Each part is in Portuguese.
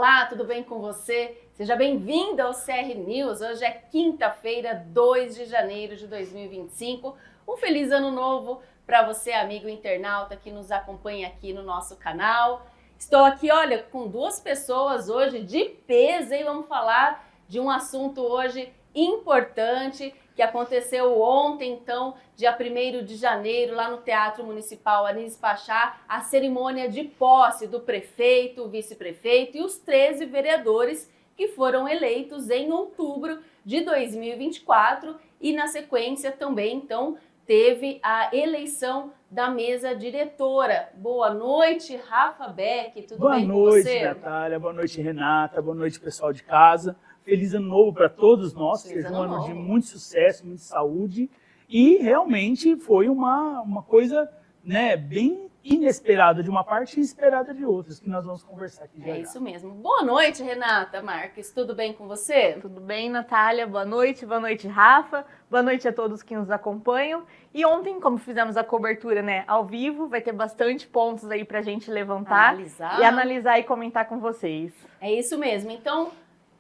Olá, tudo bem com você? Seja bem-vindo ao CR News. Hoje é quinta-feira, 2 de janeiro de 2025. Um feliz ano novo para você, amigo internauta que nos acompanha aqui no nosso canal. Estou aqui, olha, com duas pessoas hoje de peso e vamos falar de um assunto hoje importante que aconteceu ontem, então, dia 1º de janeiro, lá no Teatro Municipal Anísio Pachá, a cerimônia de posse do prefeito, vice-prefeito e os 13 vereadores que foram eleitos em outubro de 2024 e, na sequência, também, então, teve a eleição da mesa diretora. Boa noite, Rafa Beck, tudo bem com você? Boa noite, Natália, boa noite, Renata, boa noite, pessoal de casa. Feliz ano novo para todos nós, seja um ano de muito sucesso, muita saúde. E realmente foi uma coisa, né, bem inesperada de uma parte e esperada de outras, que nós vamos conversar aqui já. É isso mesmo. Boa noite, Renata Marques, tudo bem com você? Tudo bem, Natália, boa noite, Rafa, boa noite a todos que nos acompanham. E ontem, como fizemos a cobertura, né, ao vivo, vai ter bastante pontos aí pra gente levantar e analisar e comentar com vocês. É isso mesmo, então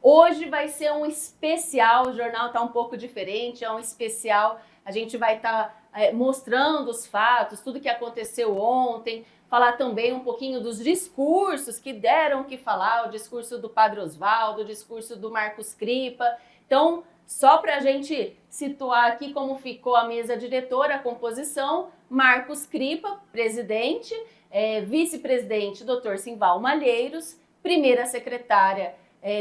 hoje vai ser um especial, o jornal está um pouco diferente, é um especial, a gente vai estar mostrando os fatos, tudo que aconteceu ontem, falar também um pouquinho dos discursos que deram o que falar, o discurso do Padre Osvaldo, o discurso do Marcos Cripa. Então, só para a gente situar aqui como ficou a mesa diretora, a composição: Marcos Cripa, presidente, vice-presidente, Dr. Simval Malheiros, primeira secretária,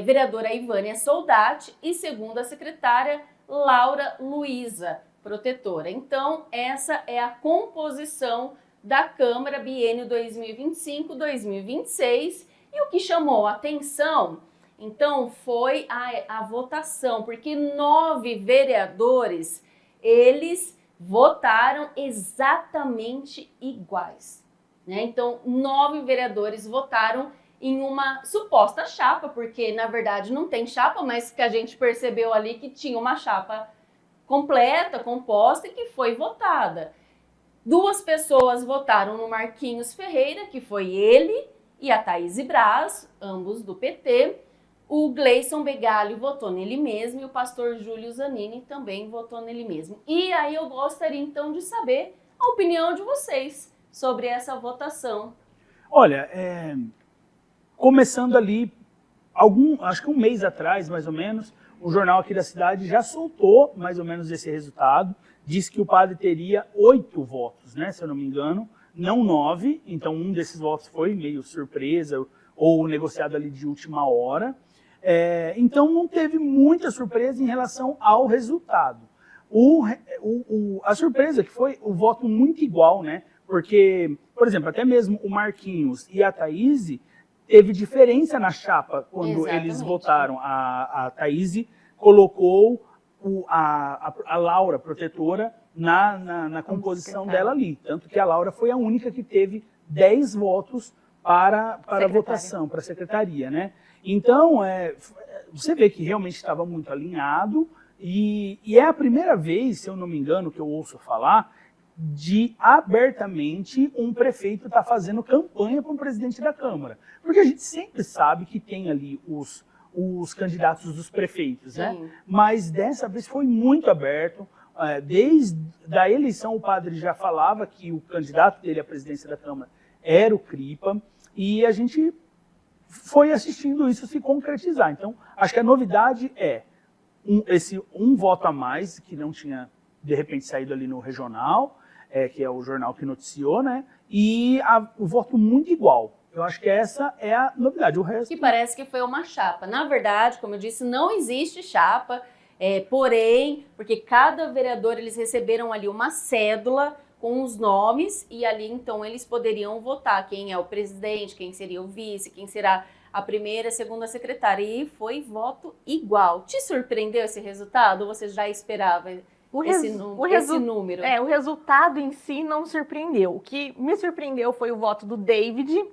vereadora Ivânia Soldati e segunda secretária, Laura Luiza, protetora. Então, essa é a composição da Câmara biênio 2025-2026. E o que chamou a atenção, então, foi a votação, porque 9 vereadores, eles votaram exatamente iguais, né? Então, 9 vereadores votaram em uma suposta chapa, porque na verdade não tem chapa, mas que a gente percebeu ali que tinha uma chapa completa, composta e que foi votada. 2 pessoas votaram no Marquinhos Ferreira, que foi ele, e a Thaís Braz, ambos do PT. O Gleison Begali votou nele mesmo e o pastor Júlio Zanini também votou nele mesmo. E aí eu gostaria então de saber a opinião de vocês sobre essa votação. Olha, começando ali, acho que um mês atrás, mais ou menos, o jornal aqui da cidade já soltou mais ou menos esse resultado. Disse que o padre teria 8 votos, né, se eu não me engano, não 9. Então, um desses votos foi meio surpresa ou negociado ali de última hora. Então, não teve muita surpresa em relação ao resultado. A surpresa que foi o voto muito igual, né? Porque, por exemplo, até mesmo o Marquinhos e a Thaís teve diferença na chapa quando eles votaram. A Thaís colocou a Laura, protetora, na composição dela ali. Tanto que a Laura foi a única que teve 10 votos para a votação, para a secretaria, né? Então, você vê que realmente estava muito alinhado e é a primeira vez, se eu não me engano, que eu ouço falar de abertamente um prefeito estar fazendo campanha para um presidente da Câmara. Porque a gente sempre sabe que tem ali os candidatos dos prefeitos, né? Mas dessa vez foi muito aberto. Desde a eleição o padre já falava que o candidato dele à presidência da Câmara era o Cripa e a gente foi assistindo isso se concretizar. Então, acho que a novidade é esse um voto a mais, que não tinha, de repente, saído ali no regional, que é o jornal que noticiou, né? E o voto muito igual. Eu acho que essa é a novidade. O resto... Que parece que foi uma chapa. Na verdade, como eu disse, não existe chapa, porém, porque cada vereador, eles receberam ali uma cédula com os nomes e ali, então, eles poderiam votar quem é o presidente, quem seria o vice, quem será a primeira, segunda secretária. E foi voto igual. Te surpreendeu esse resultado ou você já esperava esse número? O resultado em si não surpreendeu. O que me surpreendeu foi o voto do David,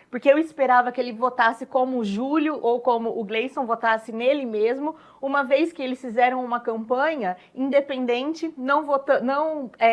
porque eu esperava que ele votasse como o Júlio ou como o Gleison votasse nele mesmo, uma vez que eles fizeram uma campanha independente, não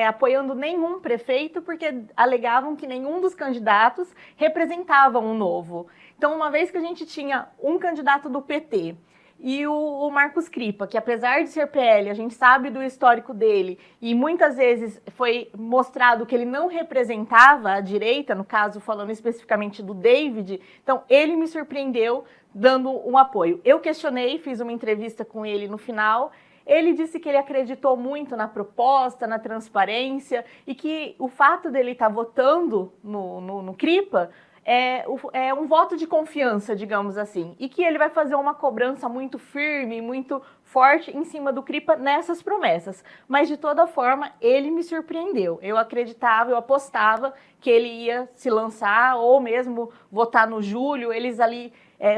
apoiando nenhum prefeito, porque alegavam que nenhum dos candidatos representavam um novo. Então, uma vez que a gente tinha um candidato do PT e o Marcos Cripa, que apesar de ser PL, a gente sabe do histórico dele, e muitas vezes foi mostrado que ele não representava a direita, no caso, falando especificamente do David, então ele me surpreendeu dando um apoio. Eu questionei, fiz uma entrevista com ele no final, ele disse que ele acreditou muito na proposta, na transparência, e que o fato dele estar votando no Cripa é um voto de confiança, digamos assim, e que ele vai fazer uma cobrança muito firme, muito forte em cima do Cripa nessas promessas. Mas, de toda forma, ele me surpreendeu. Eu acreditava, eu apostava que ele ia se lançar ou mesmo votar no Júlio, eles ali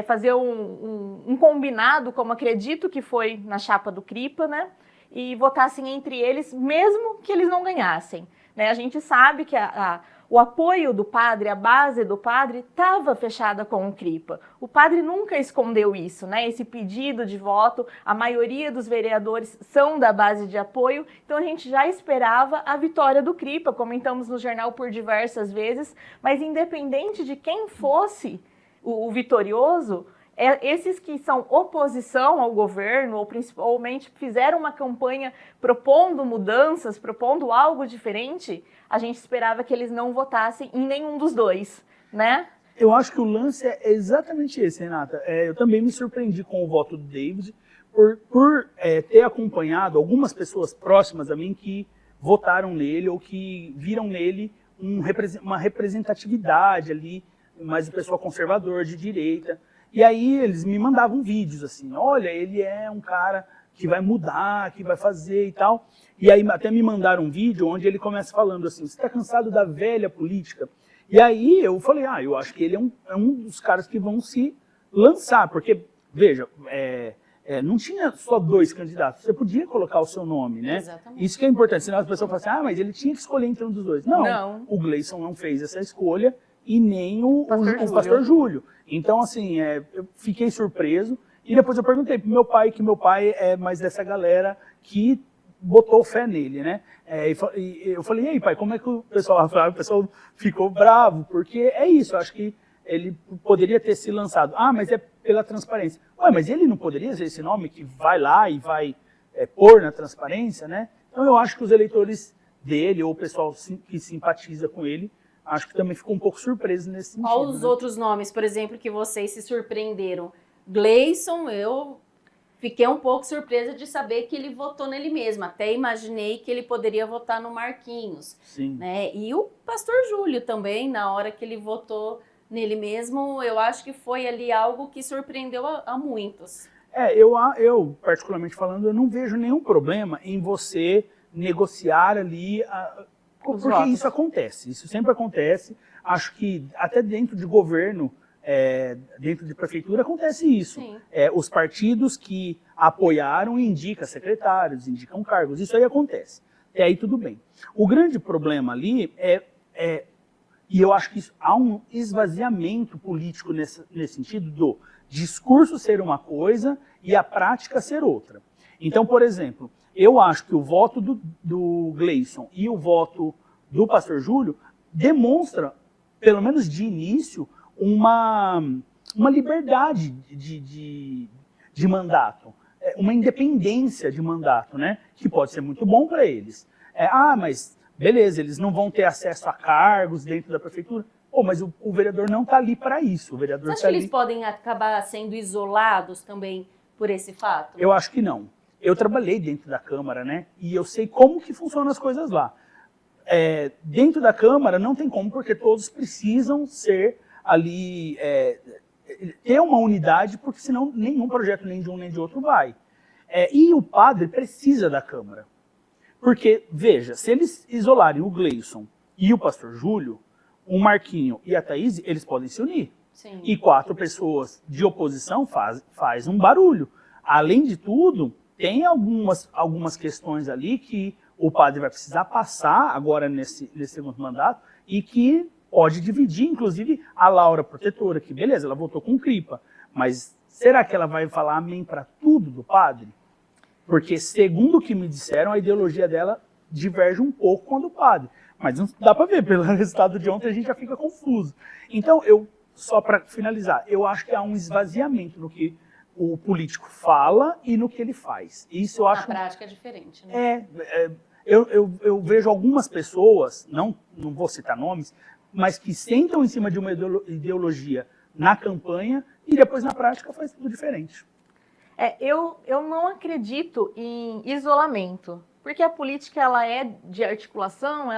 fazer um combinado, como acredito que foi na chapa do Cripa, né? E votassem entre eles, mesmo que eles não ganhassem. Né? A gente sabe que o apoio do padre, a base do padre, estava fechada com o Cripa. O padre nunca escondeu isso, né? Esse pedido de voto, a maioria dos vereadores são da base de apoio, então a gente já esperava a vitória do Cripa, comentamos no jornal por diversas vezes, mas independente de quem fosse o vitorioso, esses que são oposição ao governo, ou principalmente fizeram uma campanha propondo mudanças, propondo algo diferente, a gente esperava que eles não votassem em nenhum dos dois, né? Eu acho que o lance é exatamente esse, Renata. Eu também me surpreendi com o voto do David, por ter acompanhado algumas pessoas próximas a mim que votaram nele ou que viram nele uma representatividade ali, mais o pessoal conservador, de direita. E aí eles me mandavam vídeos assim, olha, ele é um cara que vai mudar, que vai fazer e tal. E aí até me mandaram um vídeo onde ele começa falando assim, você está cansado da velha política? E aí eu falei, eu acho que ele é um dos caras que vão se lançar, porque, veja, não tinha só dois candidatos, você podia colocar o seu nome, né? Exatamente. Isso que é importante, senão as pessoas falam assim, mas ele tinha que escolher entre um dos dois. Não, o Gleison não fez essa escolha, e nem o pastor Júlio. Então, assim, eu fiquei surpreso. E depois eu perguntei pro meu pai, que meu pai é mais dessa galera que botou fé nele, né? E eu falei, e aí, pai, como é que o pessoal... O pessoal ficou bravo, porque é isso, eu acho que ele poderia ter se lançado. Mas é pela transparência. Mas ele não poderia ser esse nome que vai lá e vai pôr na transparência, né? Então eu acho que os eleitores dele, ou o pessoal que simpatiza com ele, acho que também ficou um pouco surpreso nesse sentido. Qual os outros nomes, por exemplo, que vocês se surpreenderam? Gleison, eu fiquei um pouco surpresa de saber que ele votou nele mesmo. Até imaginei que ele poderia votar no Marquinhos. Sim. Né? E o pastor Júlio também, na hora que ele votou nele mesmo, eu acho que foi ali algo que surpreendeu a muitos. Eu, particularmente falando, eu não vejo nenhum problema em você negociar ali... Porque isso acontece, isso sempre acontece. Acho que até dentro de governo, dentro de prefeitura, acontece isso. Os partidos que apoiaram indicam secretários, indicam cargos, isso aí acontece. E aí tudo bem. O grande problema ali e eu acho que há um esvaziamento político nesse sentido do discurso ser uma coisa e a prática ser outra. Então, por exemplo, eu acho que o voto do Gleison e o voto do pastor Júlio demonstra, pelo menos de início, uma liberdade de mandato, uma independência de mandato, né? Que pode ser muito bom para eles. Mas beleza, eles não vão ter acesso a cargos dentro da prefeitura. Mas o vereador não está ali para isso. O vereador Você acha que eles podem acabar sendo isolados também por esse fato? Eu acho que não. Eu trabalhei dentro da Câmara, né? E eu sei como que funcionam as coisas lá. Dentro da Câmara não tem como, porque todos precisam ser ali, ter uma unidade, porque senão nenhum projeto, nem de um nem de outro, vai. E o padre precisa da Câmara. Porque, veja, se eles isolarem o Gleison e o pastor Júlio, o Marquinho e a Thaís, eles podem se unir. Sim. E 4 pessoas de oposição faz um barulho. Além de tudo, tem algumas questões ali que o padre vai precisar passar agora nesse segundo mandato e que pode dividir, inclusive, a Laura protetora, que beleza, ela votou com Cripa, mas será que ela vai falar amém para tudo do padre? Porque, segundo o que me disseram, a ideologia dela diverge um pouco com a do padre. Mas não dá para ver, pelo resultado de ontem a gente já fica confuso. Então, eu só para finalizar, eu acho que há um esvaziamento no que o político fala e no que ele faz. Isso eu acho... Na prática é diferente, né? Eu vejo algumas pessoas, não vou citar nomes, mas que sentam em cima de uma ideologia na campanha e depois na prática faz tudo diferente. Eu não acredito em isolamento, porque a política ela é de articulação,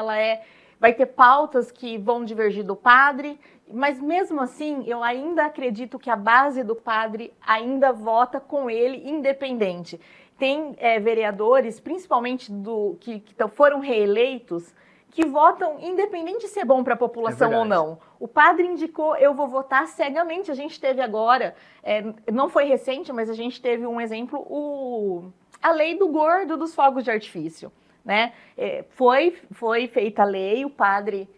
vai ter pautas que vão divergir do padre, mas mesmo assim eu ainda acredito que a base do padre ainda vota com ele independente. Tem vereadores, principalmente que foram reeleitos, que votam independente se é bom para a população ou não. O padre indicou, eu vou votar cegamente. A gente teve agora, não foi recente, mas a gente teve um exemplo, a lei do gordo dos fogos de artifício. Né? Foi feita a lei, o padre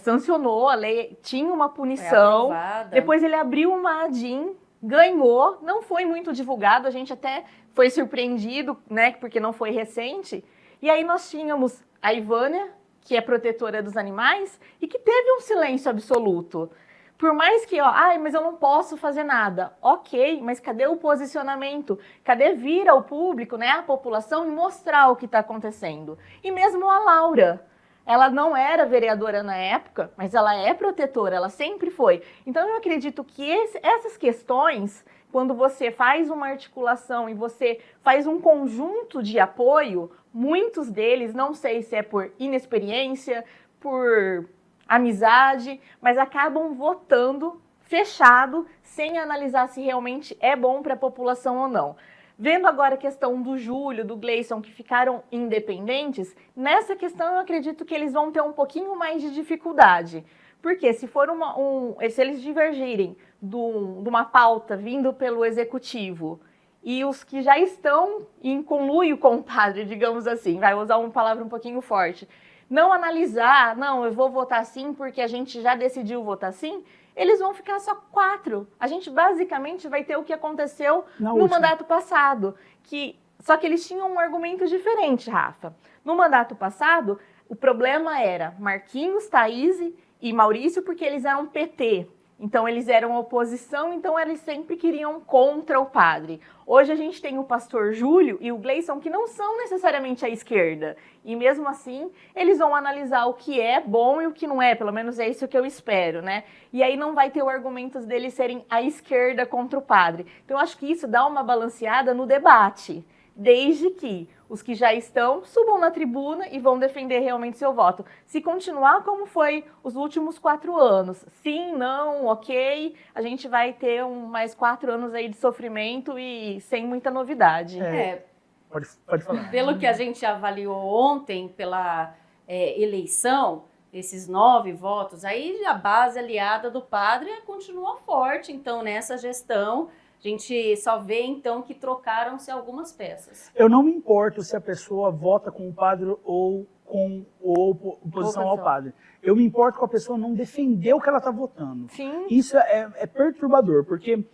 sancionou, a lei tinha uma punição, depois ele abriu uma ADIM, ganhou, não foi muito divulgado, a gente até foi surpreendido, né, porque não foi recente, e aí nós tínhamos a Ivânia, que é protetora dos animais, e que teve um silêncio absoluto. Por mais que, mas eu não posso fazer nada. Ok, mas cadê o posicionamento? Cadê vir ao público, né, a população, e mostrar o que está acontecendo? E mesmo a Laura, ela não era vereadora na época, mas ela é protetora, ela sempre foi. Então eu acredito que essas questões, quando você faz uma articulação e você faz um conjunto de apoio, muitos deles, não sei se é por inexperiência, por amizade, mas acabam votando fechado, sem analisar se realmente é bom para a população ou não. Vendo agora a questão do Júlio, do Gleison, que ficaram independentes, nessa questão eu acredito que eles vão ter um pouquinho mais de dificuldade. Porque se eles divergirem de uma pauta vindo pelo executivo e os que já estão em conluio com o padre, digamos assim, vai usar uma palavra um pouquinho forte, não analisar, não, eu vou votar sim porque a gente já decidiu votar sim, eles vão ficar só 4. A gente basicamente vai ter o que aconteceu no mandato passado. Só que eles tinham um argumento diferente, Rafa. No mandato passado, o problema era Marquinhos, Thaís e Maurício, porque eles eram PT. Então, eles eram oposição, então eles sempre queriam contra o padre. Hoje a gente tem o pastor Júlio e o Gleison, que não são necessariamente à esquerda. E mesmo assim, eles vão analisar o que é bom e o que não é, pelo menos é isso que eu espero, né? E aí não vai ter o argumento deles serem à esquerda contra o padre. Então, eu acho que isso dá uma balanceada no debate, desde que os que já estão subam na tribuna e vão defender realmente seu voto. Se continuar como foi os últimos 4 anos, sim, não, ok, a gente vai ter mais 4 anos aí de sofrimento e sem muita novidade. Pode falar. Pelo que a gente avaliou ontem pela eleição, esses 9 votos, aí a base aliada do padre continua forte, então nessa gestão a gente só vê, então, que trocaram-se algumas peças. Eu não me importo se a pessoa vota com o padre ou com oposição ao padre. Eu me importo com a pessoa não defender o que ela está votando. Sim. Isso é perturbador, porque,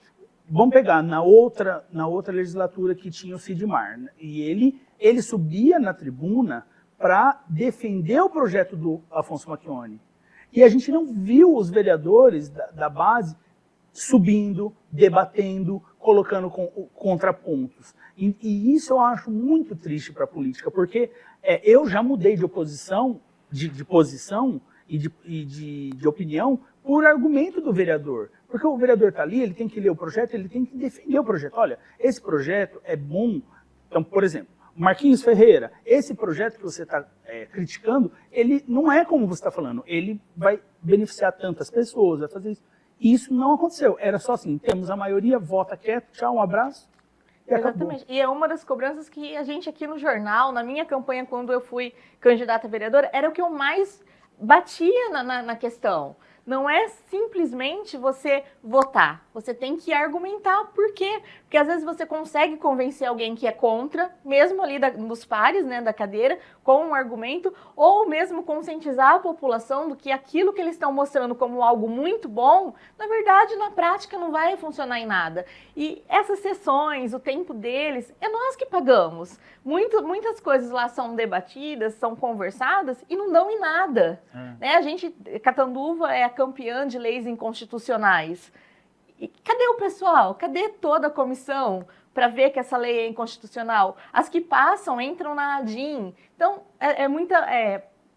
vamos pegar, na outra legislatura que tinha o Sidmar, e ele subia na tribuna para defender o projeto do Afonso Macchione. E a gente não viu os vereadores da base subindo, debatendo, colocando contrapontos. E isso eu acho muito triste para a política, porque eu já mudei de oposição, de posição e de opinião por argumento do vereador. Porque o vereador está ali, ele tem que ler o projeto, ele tem que defender o projeto. Olha, esse projeto é bom. Então, por exemplo, Marquinhos Ferreira, esse projeto que você está criticando, ele não é como você está falando, ele vai beneficiar tantas pessoas, vai fazer isso. Isso não aconteceu. Era só assim, temos a maioria, vota quieto, tchau, um abraço. E exatamente. Acabou. E é uma das cobranças que a gente aqui no jornal, na minha campanha, quando eu fui candidata a vereadora, era o que eu mais batia na questão. Não é simplesmente você votar. Você tem que argumentar por quê. Porque às vezes você consegue convencer alguém que é contra, mesmo ali nos pares, né, da cadeira, com um argumento, ou mesmo conscientizar a população do que aquilo que eles estão mostrando como algo muito bom, na verdade, na prática, não vai funcionar em nada. E essas sessões, o tempo deles, é nós que pagamos. Muitas coisas lá são debatidas, são conversadas e não dão em nada. Né? A gente, Catanduva é a campeã de leis inconstitucionais. E cadê o pessoal? Cadê toda a comissão para ver que essa lei é inconstitucional? As que passam entram na ADIM. Então, é muita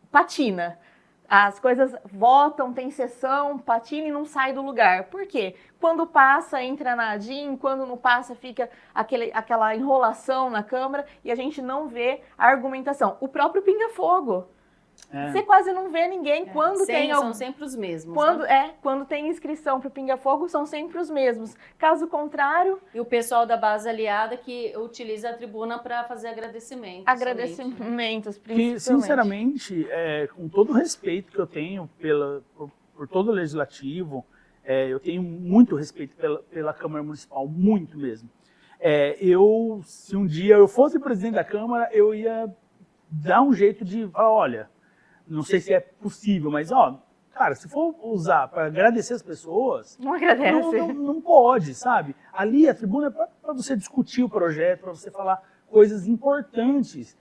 patina. As coisas votam, tem sessão, patina e não sai do lugar. Por quê? Quando passa, entra na ADIM, quando não passa, fica aquela enrolação na Câmara e a gente não vê a argumentação. O próprio pinga-fogo. Você quase não vê ninguém quando tem... São sempre os mesmos. Quando tem inscrição para o pinga-fogo, são sempre os mesmos. Caso contrário... E o pessoal da base aliada que utiliza a tribuna para fazer agradecimentos. Agradecimentos, principalmente. Que, sinceramente, com todo o respeito que eu tenho por todo o Legislativo, eu tenho muito respeito pela Câmara Municipal, muito mesmo. Se um dia eu fosse presidente da Câmara, eu ia dar um jeito de falar, olha... Não sei se é possível, mas, cara, se for usar para agradecer as pessoas... Não agradece. Não pode, sabe? Ali a tribuna é para você discutir o projeto, para você falar coisas importantes.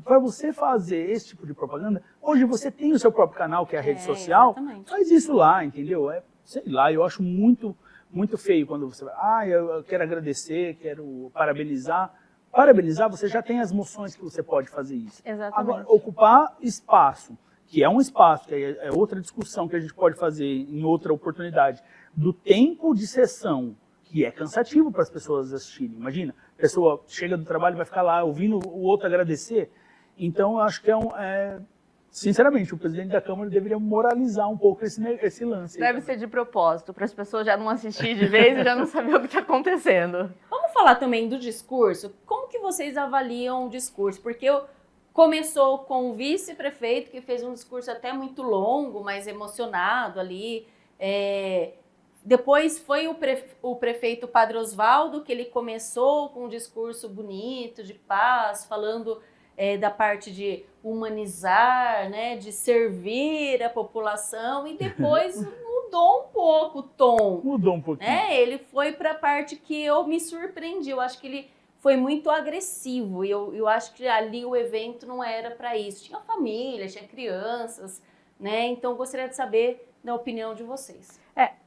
Para você fazer esse tipo de propaganda, hoje você tem o seu próprio canal, que é a rede social, exatamente. Faz isso lá, entendeu? Sei lá, eu acho muito, muito feio quando você vai, eu quero agradecer, quero parabenizar. Parabenizar, você já tem as moções que você pode fazer isso. Exatamente. Agora, ocupar espaço, que é um espaço, que é outra discussão que a gente pode fazer em outra oportunidade, do tempo de sessão, que é cansativo para as pessoas assistirem. Imagina, a pessoa chega do trabalho e vai ficar lá ouvindo o outro agradecer. Então, eu acho que sinceramente, o presidente da Câmara deveria moralizar um pouco esse lance. Deve ser de propósito, para as pessoas já não assistirem de vez e já não saber o que está acontecendo. Vamos falar também do discurso. Como que vocês avaliam o discurso? Porque começou com o vice-prefeito, que fez um discurso até muito longo, mas emocionado ali. Depois foi o prefeito Padre Osvaldo, que ele começou com um discurso bonito, de paz, falando da parte de humanizar, né, de servir a população, e depois mudou um pouco o tom. Mudou um pouquinho. Ele foi para a parte que eu me surpreendi. Eu acho que ele foi muito agressivo. E eu acho que ali o evento não era para isso. Tinha família, tinha crianças, né? Então eu gostaria de saber da opinião de vocês.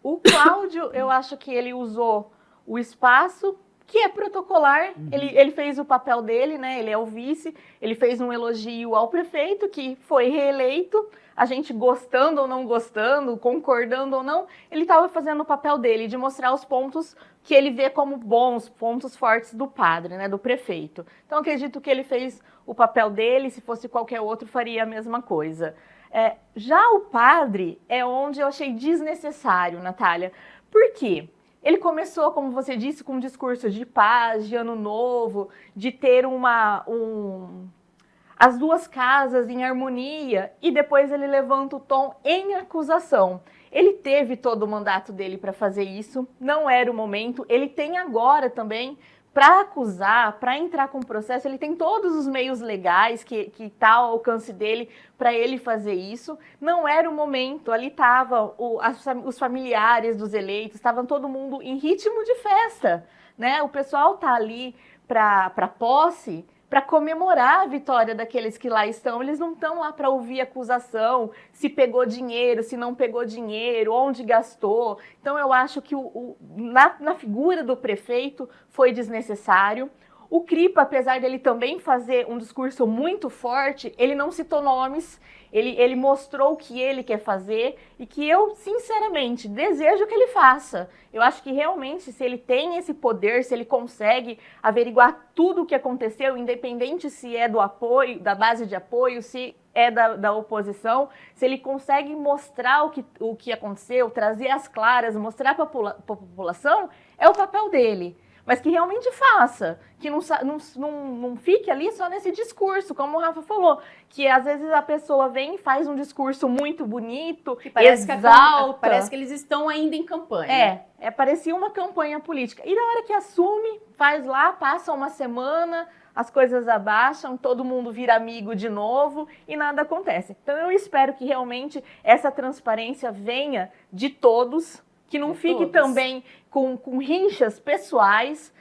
O Cláudio, eu acho que ele usou o espaço que é protocolar. Ele fez o papel dele, né? Ele é o vice, ele fez um elogio ao prefeito, que foi reeleito, a gente gostando ou não gostando, concordando ou não, ele estava fazendo o papel dele, de mostrar os pontos que ele vê como bons, pontos fortes do padre, né? Do prefeito. Então, acredito que ele fez o papel dele, se fosse qualquer outro, faria a mesma coisa. Já o padre é onde eu achei desnecessário, Natália. Por quê? Ele começou, como você disse, com um discurso de paz, de ano novo, de ter as duas casas em harmonia, e depois ele levanta o tom em acusação. Ele teve todo o mandato dele para fazer isso, não era o momento. Ele tem agora também, para acusar, para entrar com o processo, ele tem todos os meios legais que está ao alcance dele para ele fazer isso. Não era o momento, ali estavam os familiares dos eleitos, estavam todo mundo em ritmo de festa, né? O pessoal está ali para posse, para comemorar a vitória daqueles que lá estão. Eles não estão lá para ouvir acusação, se pegou dinheiro, se não pegou dinheiro, onde gastou. Então eu acho que na figura do prefeito foi desnecessário. O Cripa, apesar dele também fazer um discurso muito forte, ele não citou nomes, ele mostrou o que ele quer fazer e que eu, sinceramente, desejo que ele faça. Eu acho que realmente, se ele tem esse poder, se ele consegue averiguar tudo o que aconteceu, independente se é do apoio, da base de apoio, se é da oposição, se ele consegue mostrar o que aconteceu, trazer as claras, mostrar para a população, é o papel dele. Mas que realmente faça, que não fique ali só nesse discurso, como o Rafa falou, que às vezes a pessoa vem e faz um discurso muito bonito, que exalta. Parece que eles estão ainda em campanha. Parecia uma campanha política. E na hora que assume, faz lá, passa uma semana, as coisas abaixam, todo mundo vira amigo de novo e nada acontece. Então eu espero que realmente essa transparência venha de todos, que não fique também com rinchas pessoais,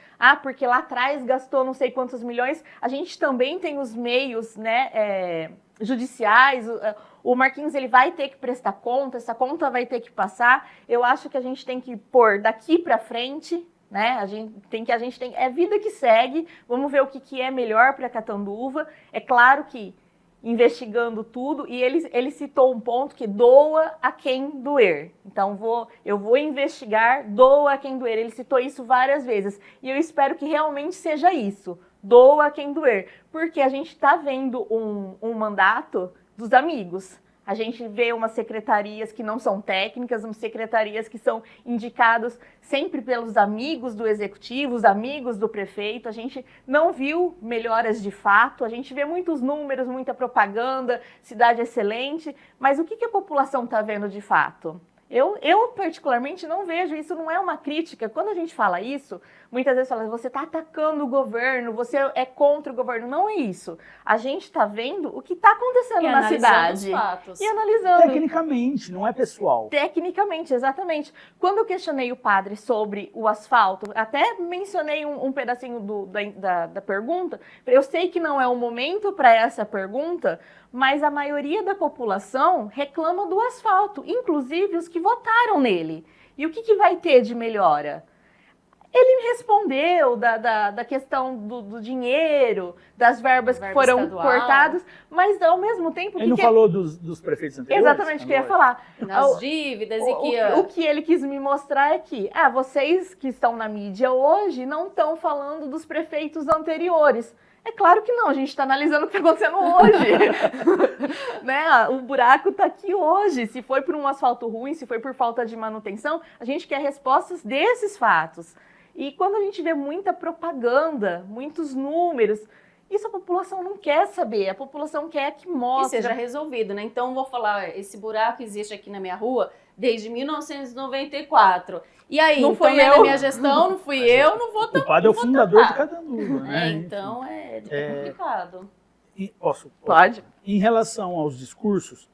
porque lá atrás gastou não sei quantos milhões. A gente também tem os meios, né, judiciais, O Marquinhos, ele vai ter que prestar conta, essa conta vai ter que passar. Eu acho que a gente tem que pôr daqui para frente, né? É vida que segue. Vamos ver o que é melhor para Catanduva. É claro que investigando tudo, e ele citou um ponto que doa a quem doer. Então, eu vou investigar, doa a quem doer. Ele citou isso várias vezes. E eu espero que realmente seja isso. Doa a quem doer. Porque a gente está vendo um mandato dos amigos. A gente vê umas secretarias que não são técnicas, umas secretarias que são indicadas sempre pelos amigos do executivo, os amigos do prefeito. A gente não viu melhoras de fato, a gente vê muitos números, muita propaganda, cidade excelente, mas o que a população está vendo de fato? Eu, particularmente, não vejo, isso não é uma crítica. Quando a gente fala isso, muitas vezes fala, você está atacando o governo, você é contra o governo. Não é isso. A gente está vendo o que está acontecendo na cidade. Os fatos. E analisando. Tecnicamente, não é pessoal. Tecnicamente, exatamente. Quando eu questionei o padre sobre o asfalto, até mencionei um pedacinho da pergunta, eu sei que não é o momento para essa pergunta, mas a maioria da população reclama do asfalto, inclusive os que votaram nele. E o que vai ter de melhora? Ele me respondeu da questão do dinheiro, das verbas que foram estadual. Cortadas, mas ao mesmo tempo... Ele não falou dos prefeitos anteriores? Exatamente o que eu ia falar. Nas dívidas e que... O que ele quis me mostrar é que vocês que estão na mídia hoje não estão falando dos prefeitos anteriores. É claro que não, a gente está analisando o que está acontecendo hoje. Né? O buraco está aqui hoje. Se foi por um asfalto ruim, se foi por falta de manutenção, a gente quer respostas desses fatos. E quando a gente vê muita propaganda, muitos números, isso a população não quer saber. A população quer que mostre. Que seja resolvido, né? Então, vou falar, esse buraco existe aqui na minha rua desde 1994. E aí, não foi na minha gestão, não fui eu, não vou O padre é o fundador de Catanduva, né? Então, é complicado. Posso? Pode. Em relação aos discursos,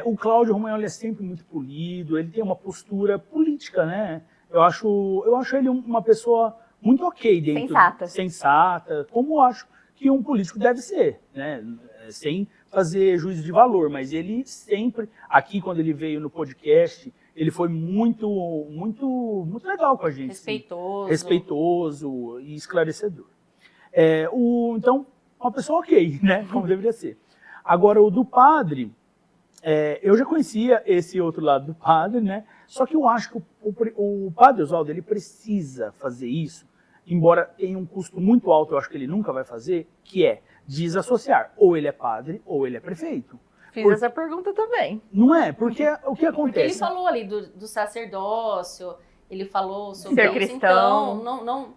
o Cláudio Romagnoli é sempre muito polido, ele tem uma postura política, né? Eu acho ele uma pessoa muito ok dentro. Sensata, como eu acho que um político deve ser, né? Sem fazer juízo de valor, mas ele sempre, aqui quando ele veio no podcast, ele foi muito legal com a gente. Respeitoso e esclarecedor. Então, uma pessoa ok, né? Como deveria ser. Agora, o do padre, eu já conhecia esse outro lado do padre, né? Só que eu acho que o padre Oswaldo, ele precisa fazer isso, embora tenha um custo muito alto, eu acho que ele nunca vai fazer, que é desassociar. Ou ele é padre, ou ele é prefeito. Fiz essa pergunta também. Não é? Porque o que acontece? Porque ele falou ali do sacerdócio, ele falou sobre ser isso, cristão. Então,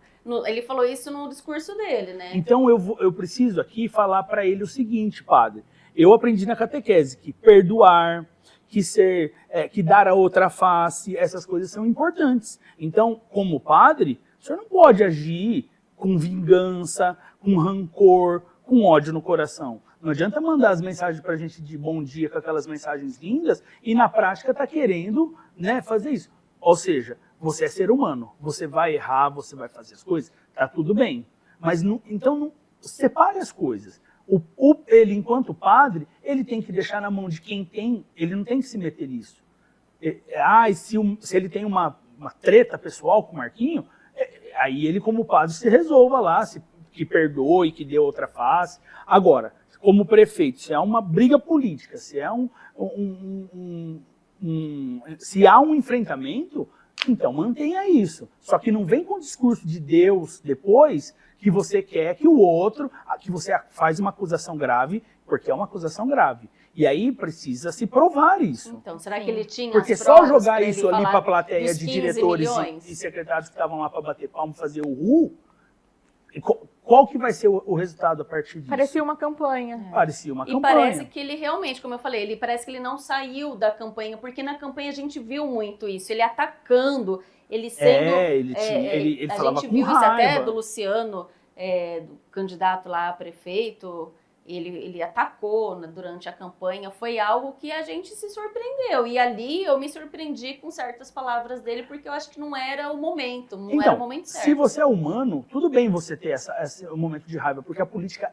ele falou isso no discurso dele, né? Então eu preciso aqui falar para ele o seguinte, padre. Eu aprendi na catequese que perdoar, que dar a outra face, essas coisas são importantes. Então, como padre, o senhor não pode agir com vingança, com rancor, com ódio no coração. Não adianta mandar as mensagens para a gente de bom dia com aquelas mensagens lindas e na prática tá querendo, né, fazer isso. Ou seja, você é ser humano, você vai errar, você vai fazer as coisas, tá tudo bem. Mas então separe as coisas. Ele, enquanto padre, ele tem que deixar na mão de quem tem, ele não tem que se meter nisso. Se ele tem uma treta pessoal com o Marquinho, aí ele, como padre, se resolva lá, que perdoe, que dê outra face. Agora, como prefeito, se há uma briga política, se há se há um enfrentamento, então mantenha isso. Só que não vem com o discurso de Deus depois, que você quer que o outro, que você faz uma acusação grave, porque é uma acusação grave. E aí precisa se provar isso. Então, será que ele tinha Porque as só provas jogar isso ali para a plateia de 15 diretores milhões? e secretários que estavam lá para bater palma, fazer o qual que vai ser o resultado a partir disso? Parecia uma campanha. Parecia uma campanha. E parece que ele realmente, como eu falei, parece que ele não saiu da campanha, porque na campanha a gente viu muito isso, ele atacando, ele sendo... ele falava a gente com viu isso até raiva. do Luciano, do candidato lá a prefeito, ele atacou durante a campanha, foi algo que a gente se surpreendeu. E ali eu me surpreendi com certas palavras dele, porque eu acho que não era o momento, era o momento certo. Se você é humano, tudo bem você ter esse momento de raiva, porque a política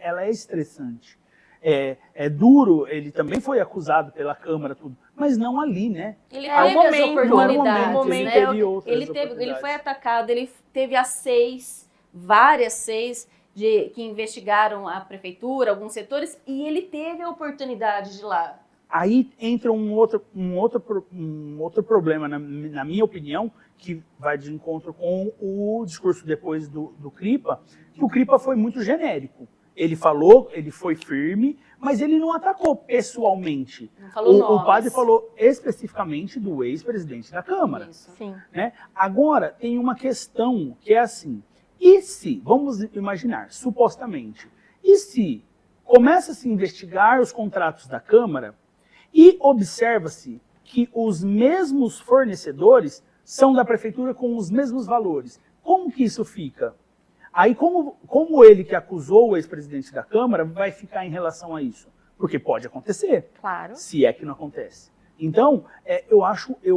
ela é estressante. é duro, ele também foi acusado pela Câmara, tudo, mas não ali, né? Ele É, teve o as momento, oportunidades, o momento, né? ele teve outras Ele oportunidades. foi atacado, ele teve as 6, várias 6, que investigaram a prefeitura, alguns setores, e ele teve a oportunidade de ir lá. Aí entra um outro problema, na minha opinião, que vai de encontro com o discurso depois do Crippa, que o Crippa foi muito genérico. Ele falou, ele foi firme, mas ele não atacou pessoalmente. Não falou nomes. O padre falou especificamente do ex-presidente da Câmara. Isso. Sim. Né? Agora, tem uma questão que é assim, e se, vamos imaginar, supostamente, e se começa a se investigar os contratos da Câmara e observa-se que os mesmos fornecedores são da prefeitura com os mesmos valores, como que isso fica? Aí como ele que acusou o ex-presidente da Câmara vai ficar em relação a isso? Porque pode acontecer, Claro. se é que não acontece. Então, eu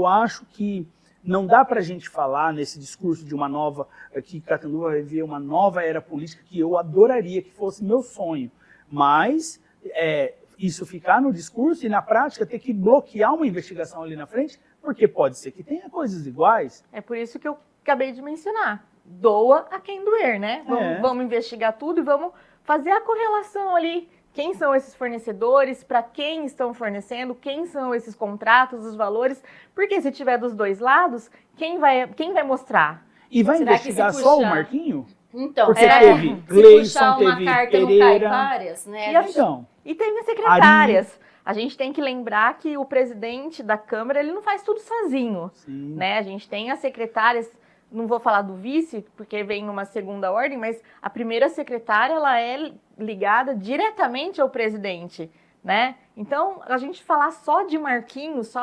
acho que não dá para a gente falar nesse discurso de uma nova, que Catanduva vai viver uma nova era política, que eu adoraria que fosse meu sonho, mas isso ficar no discurso e na prática ter que bloquear uma investigação ali na frente, porque pode ser que tenha coisas iguais. É por isso que eu acabei de mencionar. Doa a quem doer, né? Vamos investigar tudo e vamos fazer a correlação ali. Quem são esses fornecedores, para quem estão fornecendo, quem são esses contratos, os valores. Porque se tiver dos dois lados, quem vai mostrar? E vai Será que investigar se só o puxar? Marquinho? Então, Porque será teve que Gleison, se puxar uma teve carta não Pereira. cai várias, né? Então, E tem as secretárias. A gente tem que lembrar que o presidente da Câmara, ele não faz tudo sozinho. sim. Né? A gente tem as secretárias, não vou falar do vice, porque vem numa segunda ordem, mas a primeira secretária, ela é ligada diretamente ao presidente, né? Então, a gente falar só de Marquinhos,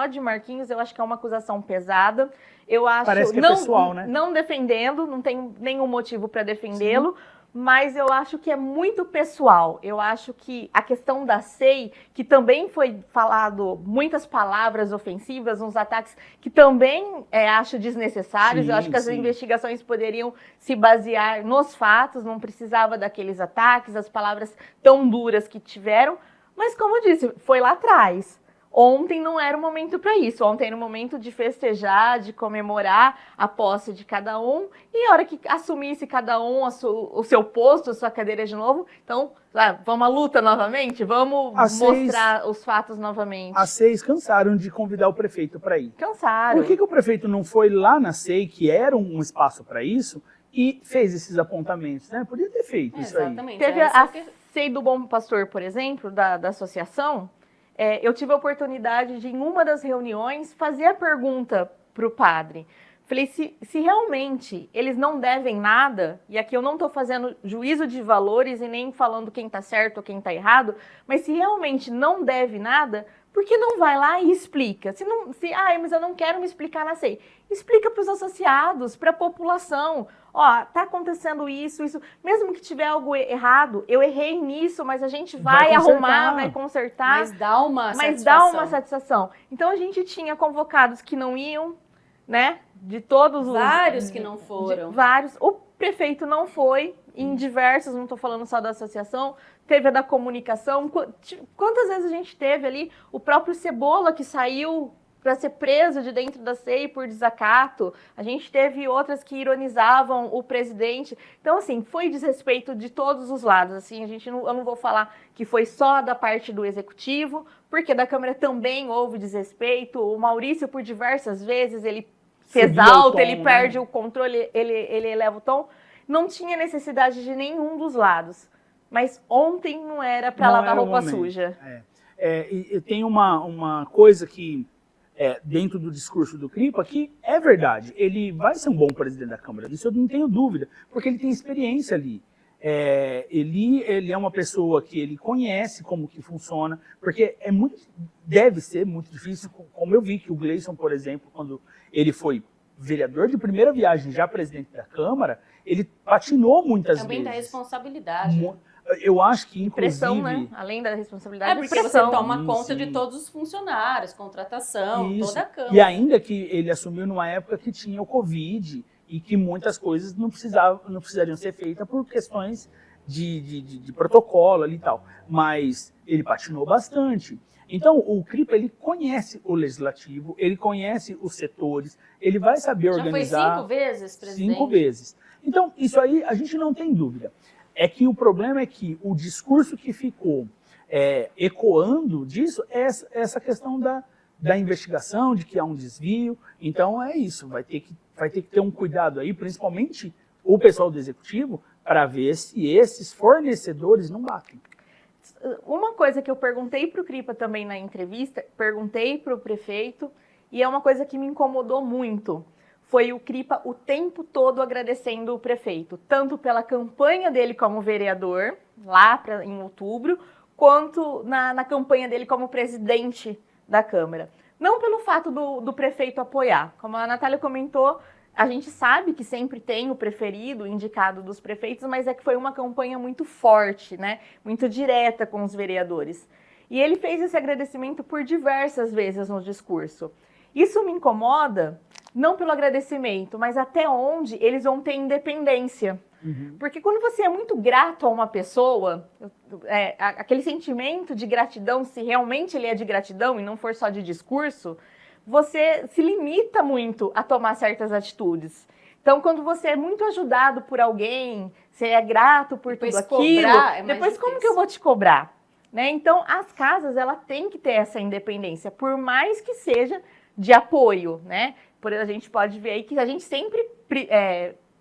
eu acho que é uma acusação pesada. Eu acho, Parece que é pessoal, né? Não defendendo, não tenho nenhum motivo para defendê-lo, mas eu acho que é muito pessoal. Eu acho que a questão da SEI, que também foi falado muitas palavras ofensivas, uns ataques que também acho desnecessários. Sim, eu acho que as sim. investigações poderiam se basear nos fatos, não precisava daqueles ataques, as palavras tão duras que tiveram. Mas como eu disse, foi lá atrás. Ontem não era o momento para isso. Ontem era o momento de festejar, de comemorar a posse de cada um. E a hora que assumisse cada um o seu posto, a sua cadeira de novo, então, vamos à luta novamente? Vamos mostrar os fatos novamente. As 6 cansaram de convidar o prefeito para ir. Cansaram. Por que o prefeito não foi lá na SEI, que era um espaço para isso, e fez esses apontamentos? Né? Podia ter feito isso aí. Exatamente. Teve a SEI do Bom Pastor, por exemplo, da associação. Eu tive a oportunidade de, em uma das reuniões, fazer a pergunta para o padre. Falei, se realmente eles não devem nada, e aqui eu não estou fazendo juízo de valores e nem falando quem está certo ou quem está errado, mas se realmente não deve nada, por que não vai lá e explica? Mas eu não quero me explicar na SEI. Explica para os associados, para a população. Ó, tá acontecendo isso. Mesmo que tiver algo errado, eu errei nisso, mas a gente vai arrumar, vai consertar. Mas dá uma satisfação. Então a gente tinha convocados que não iam, né? De todos os... Vários que não foram. Vários. O prefeito não foi, em diversos, não estou falando só da associação, teve a da comunicação. Quantas vezes a gente teve ali o próprio Cebola que saiu para ser preso de dentro da SEI por desacato. A gente teve outras que ironizavam o presidente. Então, assim, foi desrespeito de todos os lados. Assim, eu não vou falar que foi só da parte do executivo, porque da Câmara também houve desrespeito. O Maurício, por diversas vezes, ele se exalta, ele perde o controle, ele eleva o tom. Não tinha necessidade de nenhum dos lados. Mas ontem não era para lavar roupa suja. E tem uma coisa que, dentro do discurso do Crippa, que é verdade. Ele vai ser um bom presidente da Câmara, disso eu não tenho dúvida, porque ele tem experiência ali. Ele é uma pessoa que ele conhece como que funciona, porque deve ser muito difícil, como eu vi que o Gleison, por exemplo, quando ele foi vereador de primeira viagem, já presidente da Câmara, ele patinou muitas vezes. Também dá responsabilidade. Eu acho que, inclusive... Pressão, né? Além da responsabilidade, porque pressão. Você toma conta de todos os funcionários, contratação, toda a Câmara. E ainda que ele assumiu numa época que tinha o Covid e que muitas coisas não precisariam ser feitas por questões de protocolo ali e tal, mas ele patinou bastante. Então, o Cripa, ele conhece o legislativo, ele conhece os setores, ele vai saber organizar... Já foi 5 vezes, presidente? 5 vezes. Então, isso aí a gente não tem dúvida. É que o problema é que o discurso que ficou ecoando disso é essa questão da investigação, de que há um desvio. Então, é isso, vai ter que ter um cuidado aí, principalmente o pessoal do executivo, para ver se esses fornecedores não batem. Uma coisa que eu perguntei para o Cripa também na entrevista, perguntei para o prefeito, e é uma coisa que me incomodou muito, foi o Cripa o tempo todo agradecendo o prefeito, tanto pela campanha dele como vereador, lá em outubro, quanto na campanha dele como presidente da Câmara. Não pelo fato do prefeito apoiar, como a Natália comentou, a gente sabe que sempre tem o preferido, o indicado dos prefeitos, mas é que foi uma campanha muito forte, né? Muito direta com os vereadores. E ele fez esse agradecimento por diversas vezes no discurso. Isso me incomoda, não pelo agradecimento, mas até onde eles vão ter independência. Uhum. Porque quando você é muito grato a uma pessoa, aquele sentimento de gratidão, se realmente ele é de gratidão e não for só de discurso, você se limita muito a tomar certas atitudes. Então, quando você é muito ajudado por alguém, você é grato por tudo aquilo, depois como que eu vou te cobrar? Né? Então, as casas, ela tem que ter essa independência, por mais que seja de apoio, né? A gente pode ver aí que a gente sempre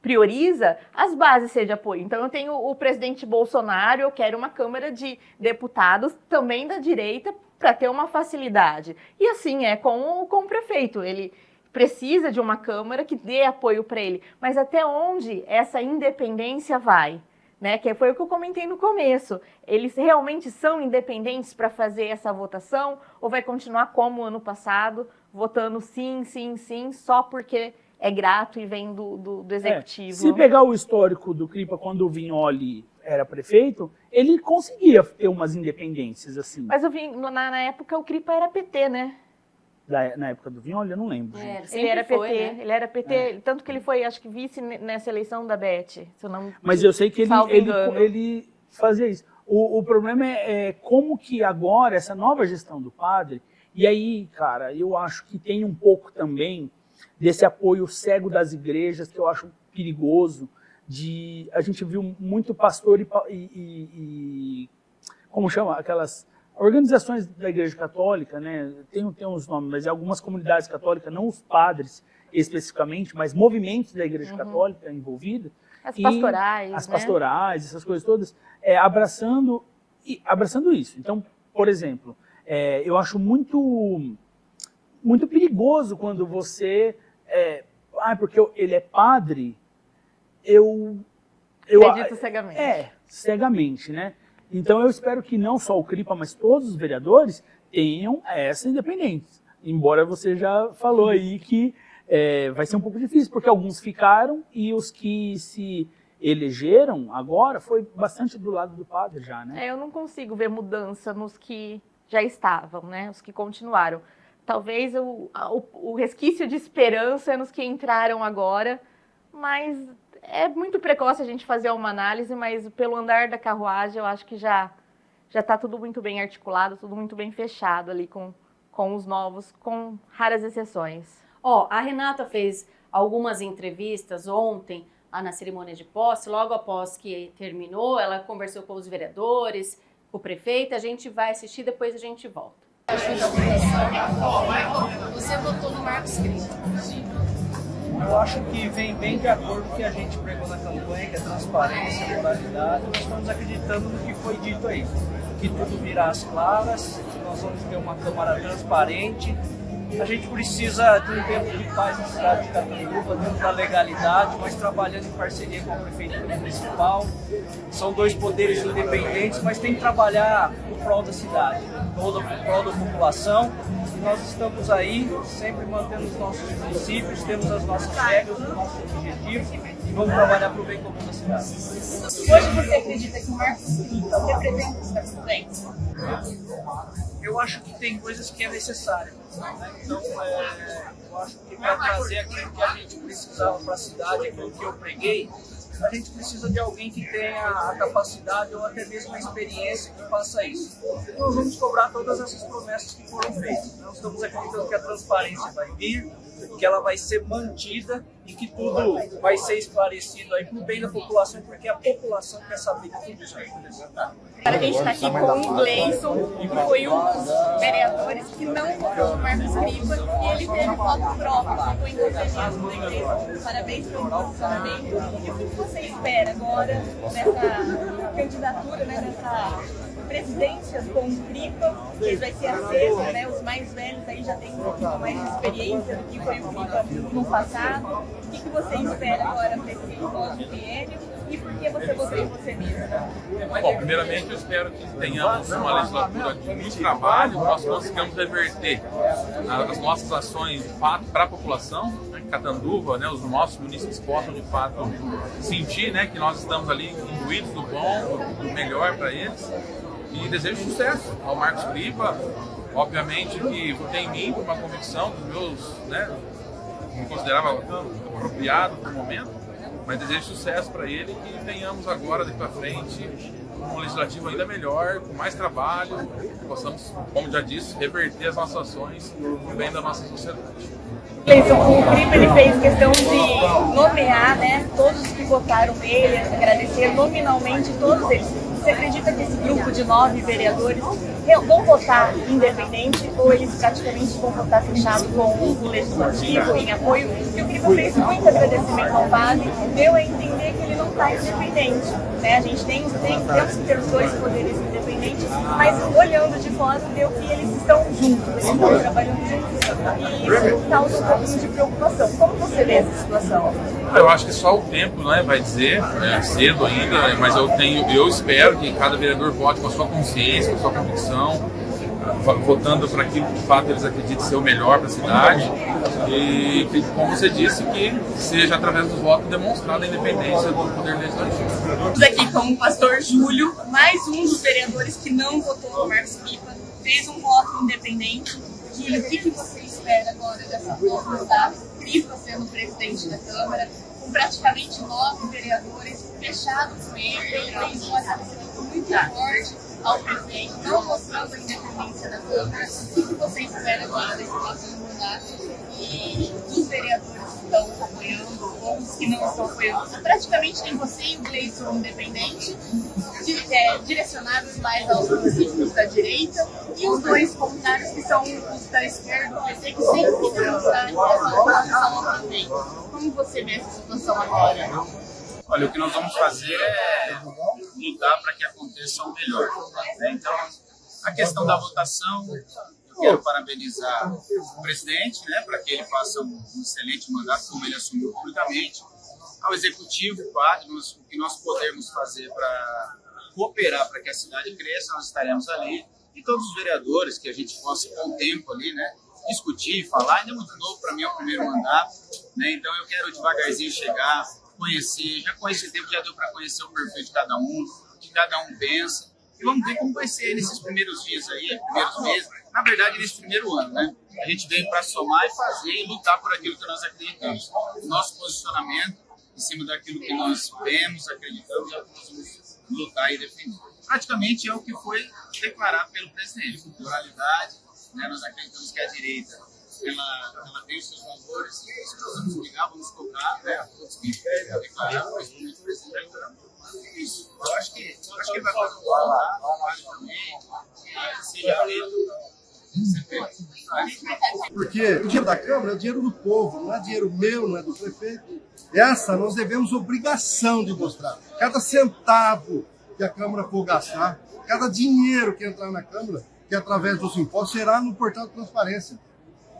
prioriza as bases ser de apoio. Então, eu tenho o presidente Bolsonaro, eu quero uma Câmara de Deputados também da direita para ter uma facilidade. E assim é com o prefeito. Ele precisa de uma Câmara que dê apoio para ele. Mas até onde essa independência vai? Né? Que foi o que eu comentei no começo. Eles realmente são independentes para fazer essa votação? Ou vai continuar como ano passado, votando sim, sim, sim, só porque é grato e vem do executivo? Se pegar o histórico do Cripa quando o Vignoli era prefeito, ele conseguia ter umas independências assim. Mas eu vi, na época o Cripa era PT, né? Na época do Vignoli, eu não lembro. Ele era foi, PT, né? ele era PT, tanto que ele foi, acho que vice nessa eleição da Beth, se eu não... Mas eu sei que ele fazia isso. O problema é como que agora, essa nova gestão do padre, e aí, cara, eu acho que tem um pouco também desse apoio cego das igrejas, que eu acho perigoso. A gente viu muito pastor e como chama? Aquelas organizações da Igreja Católica, né? Tem uns nomes, mas algumas comunidades católicas, não os padres especificamente, mas movimentos da Igreja Católica envolvida. As pastorais, as né? pastorais, essas coisas todas, abraçando isso. Então, por exemplo, eu acho muito perigoso quando você... porque ele é padre, eu acredito cegamente. Cegamente, né? Então eu espero que não só o Cripa, mas todos os vereadores tenham essa independência. Embora você já falou aí que vai ser um pouco difícil, porque alguns ficaram e os que se elegeram agora foi bastante do lado do padre já, né? Eu não consigo ver mudança nos que já estavam, né? Os que continuaram. Talvez o resquício de esperança é nos que entraram agora, mas é muito precoce a gente fazer uma análise, mas pelo andar da carruagem eu acho que já está tudo muito bem articulado, tudo muito bem fechado ali com os novos, com raras exceções. A Renata fez algumas entrevistas ontem lá na cerimônia de posse, logo após que terminou, ela conversou com os vereadores, com o prefeito, a gente vai assistir, depois a gente volta. Você votou no Marcos Cripa. Eu acho que vem bem de acordo com o que a gente pregou na campanha, que é transparência, moralidade. Nós estamos acreditando no que foi dito aí, que tudo virá às claras, que nós vamos ter uma Câmara transparente. A gente precisa de um tempo de paz na cidade de Catanduva, dentro da legalidade, mas trabalhando em parceria com a Prefeitura Municipal. São dois poderes independentes, mas tem que trabalhar no prol da cidade, no prol da população. E nós estamos aí, sempre mantendo os nossos princípios, temos as nossas regras, os nossos objetivos e vamos trabalhar para o bem comum da cidade. Hoje você acredita que o Marcos Cripa representa essa presidência? Eu acho que tem coisas que é necessário. Então, eu acho que vai trazer aquilo que a gente precisava para a cidade, aquilo que eu preguei, a gente precisa de alguém que tenha a capacidade ou até mesmo a experiência que faça isso. Então, nós vamos cobrar todas essas promessas que foram feitas. Nós estamos acreditando que a transparência vai vir, que ela vai ser mantida e que tudo vai ser esclarecido aí para o bem da população, porque a população quer saber de tudo isso aí. A gente está aqui com o Gleison, que foi um dos vereadores que não votou no Marcos Cripa, e ele teve voto próprio, ficou em conselheiro da igreja. Parabéns pelo posicionamento. E o que você espera agora dessa candidatura, né, dessa presidência com o Cripa, que vai ser acesa, né? Os mais velhos aí já têm um pouquinho mais de experiência do que foi o Cripa no passado. O que você espera agora para esse novo triênio e por que você votou em você mesmo? Bom, primeiramente eu espero que tenhamos uma legislatura de muito trabalho, nós consigamos reverter as nossas ações de fato para a população, né, Catanduva, né, os nossos munícipes possam de fato sentir, né, que nós estamos ali imbuídos do bom, do melhor para eles. E desejo sucesso ao Marcos Cripa. Obviamente que votei em mim por uma convicção dos meus, né, me considerava apropriado no momento, mas desejo sucesso para ele e que tenhamos agora, daqui para frente, um legislativo ainda melhor, com mais trabalho, que possamos, como já disse, reverter as nossas ações no bem da nossa sociedade. Gleison, o Cripa ele fez questão de nomear, né, todos os que votaram nele, agradecer nominalmente todos eles. Você acredita que esse grupo de 9 vereadores vão votar independente ou eles praticamente vão votar fechado com o legislativo em apoio? Porque o Cripa fez muito agradecimento ao padre, deu a entender que ele não está independente, né? A gente temos que ter os dois poderes independentes, mas olhando de fora deu que eles estão juntos, eles estão trabalhando juntos e isso causa um pouquinho de preocupação. Como você vê essa situação? Eu acho que só o tempo, né, vai dizer, cedo ainda, mas eu espero que cada vereador vote com a sua consciência, com a sua convicção, votando para aquilo que de fato eles acreditam ser o melhor para a cidade e, como você disse, que seja através do voto demonstrada a independência do Poder Legislativo. Estamos aqui com o pastor Júlio, mais um dos vereadores que não votou no Marcos Cripa, fez um voto independente. Júlio, o que você espera agora dessa nova da Cripa sendo presidente da Câmara, com praticamente 9 vereadores fechados com ele? Ele fez um agradecimento muito forte ao prefeito, não mostrando a independência da Câmara. O que você espera agora desse próximo mandato e dos vereadores que estão apoiando ou os que não estão apoiando? Praticamente tem você e o Gleison independente, direcionados mais aos municípios da direita, e os dois contrários que são os da esquerda, o PT, que sempre quiseram estar nessa oposição ao prefeito. Como você vê essa situação agora? Olha, o que nós vamos fazer é lutar para que aconteça o melhor, né? Então, a questão da votação, eu quero parabenizar o presidente, né, para que ele faça um excelente mandato, como ele assumiu publicamente. Ao executivo, o que nós podemos fazer para cooperar para que a cidade cresça, nós estaremos ali. E todos os vereadores, que a gente possa, com o tempo ali, né, discutir, falar. Ainda é muito novo, para mim é o primeiro mandato, né? Então eu quero devagarzinho chegar, conhecer, já com esse tempo já deu para conhecer o perfil de cada um, o que cada um pensa. E vamos ver como vai ser nesses primeiros dias aí, primeiros meses, na verdade nesse primeiro ano, né? A gente veio para somar e fazer e lutar por aquilo que nós acreditamos. O nosso posicionamento em cima daquilo que nós vemos, acreditamos, é o que nós vamos lutar e defender. Praticamente é o que foi declarado pelo presidente, pluralidade, né? Nós acreditamos que a direita ela tem os seus valores, nós vamos brigar, vamos cobrar, né? Todos que declararam, principalmente o presidente. Isso, eu acho que ele vai fazer um trabalho também, que seja feito. Porque o dinheiro da Câmara é o dinheiro do povo, não é dinheiro meu, não é do prefeito. Essa nós devemos obrigação de mostrar. Cada centavo que a Câmara for gastar, cada dinheiro que entrar na Câmara, que através dos impostos, será no portal de transparência.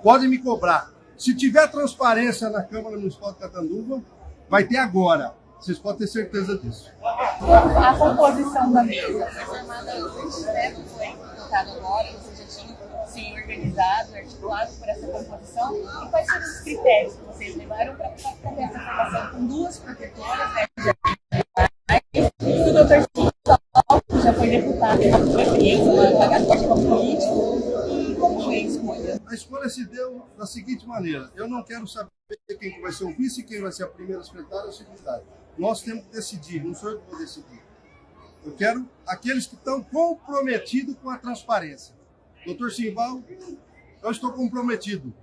Podem me cobrar. Se tiver transparência na Câmara Municipal de Catanduva, vai ter agora. Vocês podem ter certeza disso. A composição da mesa foi formada antes, né? Não foi votada agora, você já tinha se organizado, articulado por essa composição. E quais foram os critérios que vocês levaram para ter essa formação com 2 protetoras, né? E o Dr. que já foi deputado, foi experiência no bagaço político. E como foi a escolha? A escolha se deu da seguinte maneira: eu não quero saber quem vai ser o vice, quem vai ser a primeira secretária ou a secretária. Nós temos que decidir, não sou eu que vou decidir. Eu quero aqueles que estão comprometidos com a transparência. Doutor Simval, eu estou comprometido.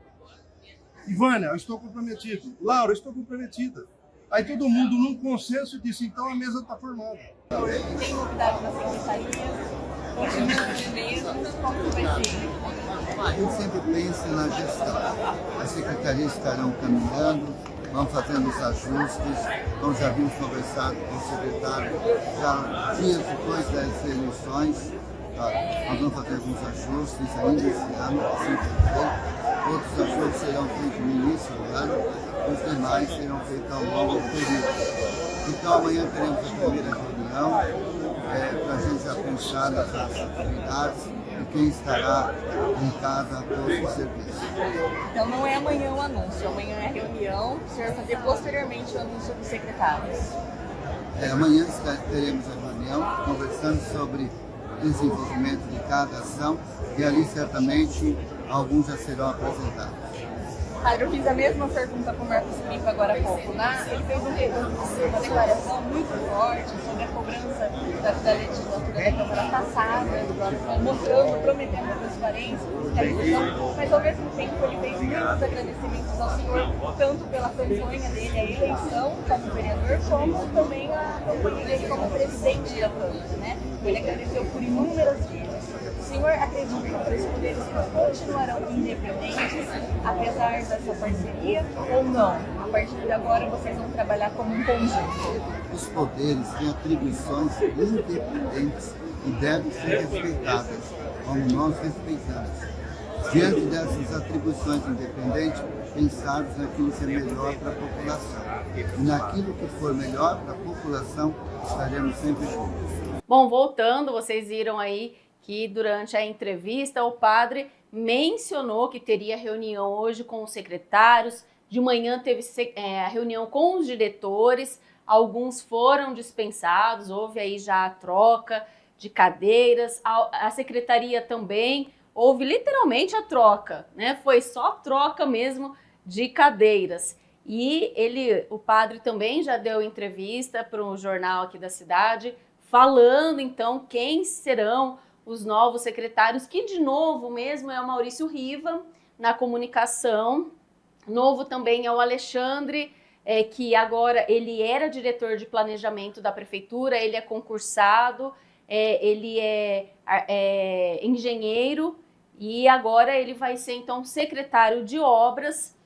Ivânia, eu estou comprometido. Laura, eu estou comprometida. Aí todo mundo num consenso disse, então a mesa está formada. Tem novidade na secretaria? Continua de mesa? Como vai ser? Eu sempre penso na gestão. As secretarias estarão caminhando, vão fazendo os ajustes, como já vimos conversado com o secretário, já dias depois das eleições, nós vamos fazer alguns ajustes ainda esse ano, assim foi feito. Outros ajustes serão feitos no início do ano, os demais serão feitos ao longo do período. Então amanhã teremos a primeira reunião, para a gente já pensar nas atividades e quem estará em cada posto de serviço. Então não é amanhã o anúncio, amanhã é a reunião, o senhor vai fazer posteriormente o anúncio dos secretários. Amanhã teremos a reunião conversando sobre desenvolvimento de cada ação e ali certamente alguns já serão apresentados. Padre, eu fiz a mesma pergunta para o Marcos Pipa agora há pouco. Ele fez uma declaração muito forte sobre a cobrança da legislatura da Câmara passada, mostrando, prometendo a transparência, fiscalização, mas ao mesmo tempo ele fez muitos agradecimentos ao senhor, tanto pela campanha dele, a eleição como vereador, como também a campanha dele como presidente da Câmara, né? Ele agradeceu por inúmeras vezes. O senhor acredita que os poderes continuarão independentes, apesar dessa parceria, ou não? A partir de agora vocês vão trabalhar como um conjunto? Os poderes têm atribuições independentes e devem ser respeitadas, como nós respeitamos. Diante dessas atribuições independentes, pensarmos naquilo que é melhor para a população. E naquilo que for melhor para a população, estaremos sempre juntos. Bom, voltando, vocês viram aí que durante a entrevista o padre mencionou que teria reunião hoje com os secretários, de manhã teve a reunião com os diretores, alguns foram dispensados, houve aí já a troca de cadeiras, a secretaria também, houve literalmente a troca, né? Foi só troca mesmo de cadeiras. E o padre também já deu entrevista para um jornal aqui da cidade, falando então quem serão os novos secretários, que de novo mesmo é o Maurício Riva, na comunicação. Novo também é o Alexandre, que agora ele era diretor de planejamento da prefeitura, ele é concursado, ele é engenheiro e agora ele vai ser então secretário de obras.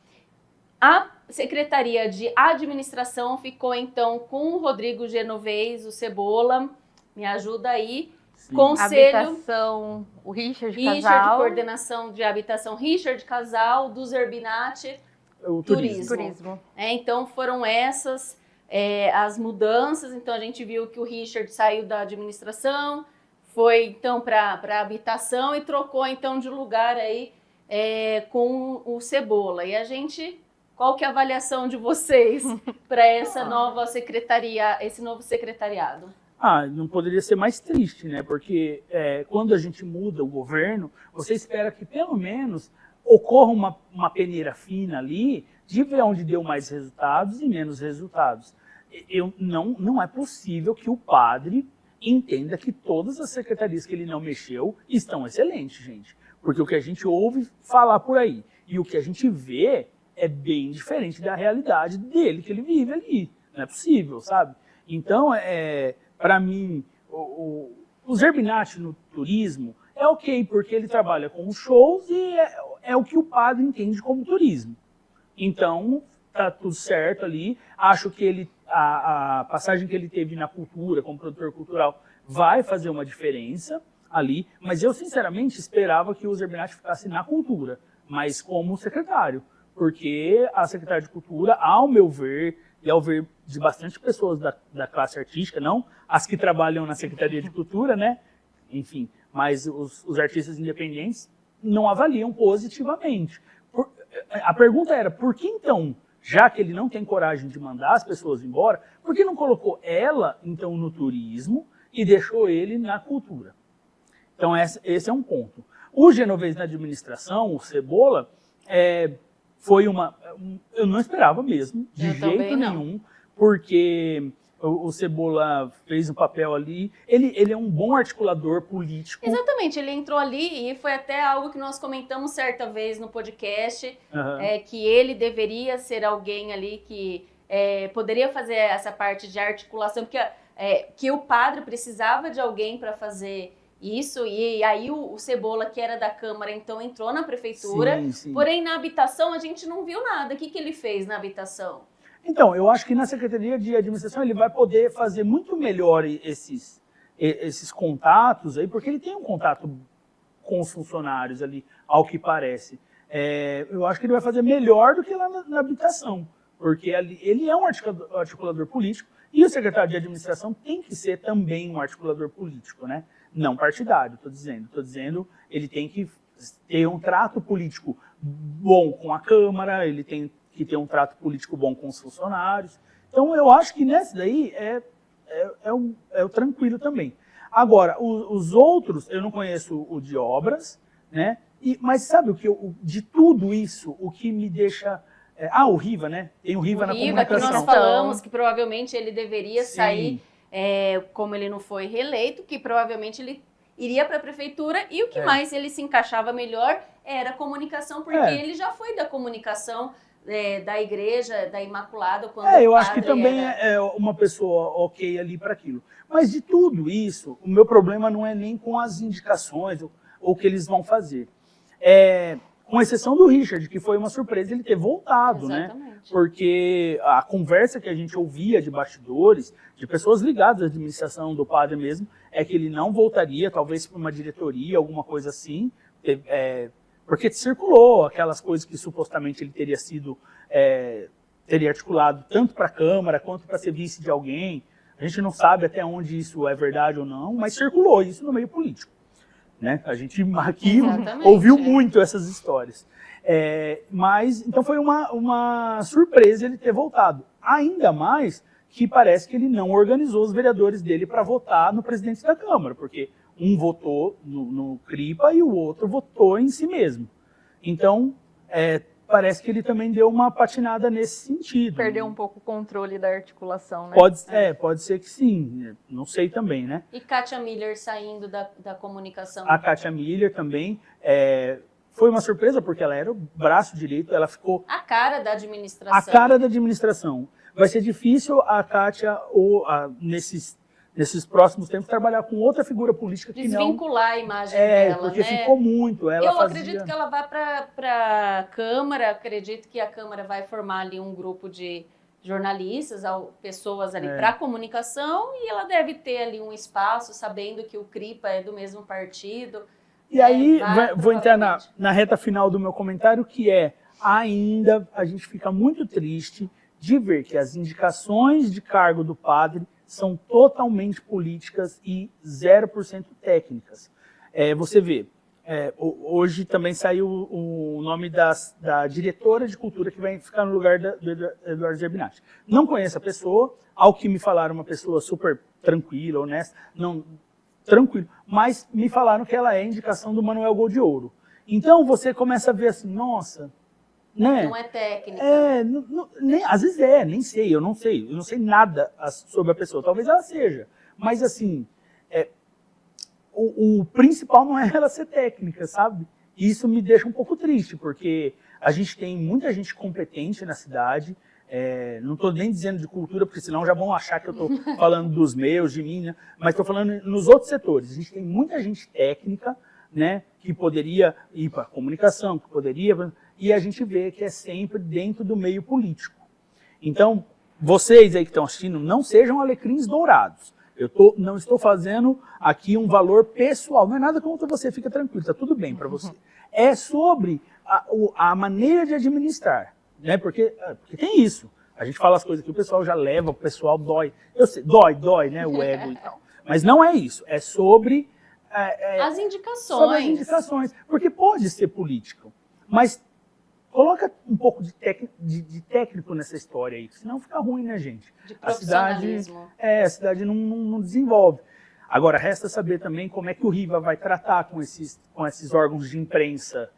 A Secretaria de Administração ficou então com o Rodrigo Genovez, o Cebola, me ajuda aí. Sim. Conselho, Habitação, o Richard Casal. Coordenação de Habitação, Richard Casal, do Zerbinati, O Turismo. Então foram essas as mudanças. Então a gente viu que o Richard saiu da administração, foi então para a habitação e trocou então de lugar aí com o Cebola. E qual que é a avaliação de vocês para essa nova secretaria, esse novo secretariado? Não poderia ser mais triste, né? Porque quando a gente muda o governo, você espera que pelo menos ocorra uma peneira fina ali de ver onde deu mais resultados e menos resultados. Não é possível que o padre entenda que todas as secretarias que ele não mexeu estão excelentes, gente. Porque o que a gente ouve falar por aí e o que a gente vê é bem diferente da realidade dele, que ele vive ali. Não é possível, sabe? Então, para mim, o Zerbinati no turismo é ok, porque ele trabalha com os shows e é o que o padre entende como turismo. Então, tá tudo certo ali. Acho que a passagem que ele teve na cultura, como produtor cultural, vai fazer uma diferença ali. Mas eu, sinceramente, esperava que o Zerbinati ficasse na cultura, mas como secretário. Porque a secretária de cultura, ao meu ver, e ao ver de bastante pessoas da classe artística, não as que trabalham na Secretaria de Cultura, né? Enfim, mas os artistas independentes não avaliam positivamente. A pergunta era, por que então, já que ele não tem coragem de mandar as pessoas embora, por que não colocou ela, então, no turismo e deixou ele na cultura? Então, esse é um ponto. O Genovez na administração, o Cebola, foi eu não esperava mesmo, de Eu jeito também não. nenhum, porque o Cebola fez um papel ali, ele é um bom articulador político. Exatamente, ele entrou ali e foi até algo que nós comentamos certa vez no podcast, que ele deveria ser alguém ali que poderia fazer essa parte de articulação, porque que o padre precisava de alguém para fazer isso, e aí o Cebola, que era da Câmara, então entrou na prefeitura, Sim. porém na habitação a gente não viu nada. O que ele fez na habitação? Então, eu acho que na Secretaria de Administração ele vai poder fazer muito melhor esses contatos aí, porque ele tem um contato com os funcionários ali, ao que parece. Eu acho que ele vai fazer melhor do que lá na habitação, porque ele é um articulador político e o secretário de Administração tem que ser também um articulador político, né? Não partidário, estou dizendo, ele tem que ter um trato político bom com a Câmara, ele tem que ter um trato político bom com os funcionários. Então, eu acho que nessa daí é o tranquilo também. Agora, os outros, eu não conheço o de obras, né? Mas sabe de tudo isso, o que me deixa... o Riva, né? Tem o Riva na comunicação. Que nós falamos que provavelmente ele deveria Sim. sair, como ele não foi reeleito, que provavelmente ele iria para a prefeitura, e o que mais ele se encaixava melhor era a comunicação, porque ele já foi da comunicação da igreja, da Imaculada. Quando eu acho que também é uma pessoa ok ali para aquilo. Mas de tudo isso, o meu problema não é nem com as indicações ou o que eles vão fazer. Com exceção do Richard, que foi uma surpresa ele ter voltado, Exatamente. né? Porque a conversa que a gente ouvia de bastidores, de pessoas ligadas à administração do padre mesmo, é que ele não voltaria, talvez para uma diretoria, alguma coisa assim, porque circulou aquelas coisas que supostamente ele teria articulado tanto para a Câmara quanto para ser vice de alguém. A gente não sabe até onde isso é verdade ou não, mas circulou isso no meio político. Né? A gente aqui ouviu muito essas histórias. Mas, então foi uma surpresa ele ter voltado. Ainda mais que parece que ele não organizou os vereadores dele para votar no presidente da Câmara, porque um votou no CRIPA e o outro votou em si mesmo. Então, parece que ele também deu uma patinada nesse sentido. Perdeu um pouco o controle da articulação, né? Pode ser que sim, não sei também, né? E Kátia Miller saindo da comunicação? A Kátia Miller também foi uma surpresa, porque ela era o braço direito, ela ficou... A cara da administração. A cara da administração. Vai ser difícil a Kátia, nesses próximos tempos, trabalhar com outra figura política que não... Desvincular a imagem dela, porque né? ficou muito. Acredito que ela vai para a Câmara, acredito que a Câmara vai formar ali um grupo de jornalistas, pessoas ali para a comunicação, e ela deve ter ali um espaço, sabendo que o CRIPA é do mesmo partido. E aí, vou entrar na reta final do meu comentário, que ainda a gente fica muito triste de ver que as indicações de cargo do padre são totalmente políticas e 0% técnicas. Você vê, hoje também saiu o nome da diretora de cultura que vai ficar no lugar do Eduardo Zerbinati. Não conheço a pessoa, ao que me falaram, uma pessoa super tranquila, honesta, tranquilo, mas me falaram que ela é indicação do Manuel Gol de Ouro. Então você começa a ver assim, nossa... Né? Não é técnica. Às vezes nem sei, eu não sei nada sobre a pessoa, talvez ela seja, mas assim, o principal não é ela ser técnica, sabe? E isso me deixa um pouco triste, porque a gente tem muita gente competente na cidade, não estou nem dizendo de cultura, porque senão já vão achar que eu estou falando dos meus, de mim, né? Mas estou falando nos outros setores. A gente tem muita gente técnica, né, que poderia ir para a comunicação, que poderia... E a gente vê que é sempre dentro do meio político. Então, vocês aí que estão assistindo, não sejam alecrins dourados. Não estou fazendo aqui um valor pessoal, não é nada contra você, fica tranquilo, está tudo bem para você. É sobre a maneira de administrar, né? Porque tem isso. A gente fala as coisas que o pessoal já leva, o pessoal dói. Eu sei, dói, né, o ego e tal. Mas não é isso, é sobre... as indicações. Sobre as indicações, porque pode ser político, mas... Coloca um pouco de técnico nessa história aí, senão fica ruim, né, gente? De profissionalismo. A cidade não desenvolve. Agora, resta saber também como é que o Riva vai tratar com esses órgãos de imprensa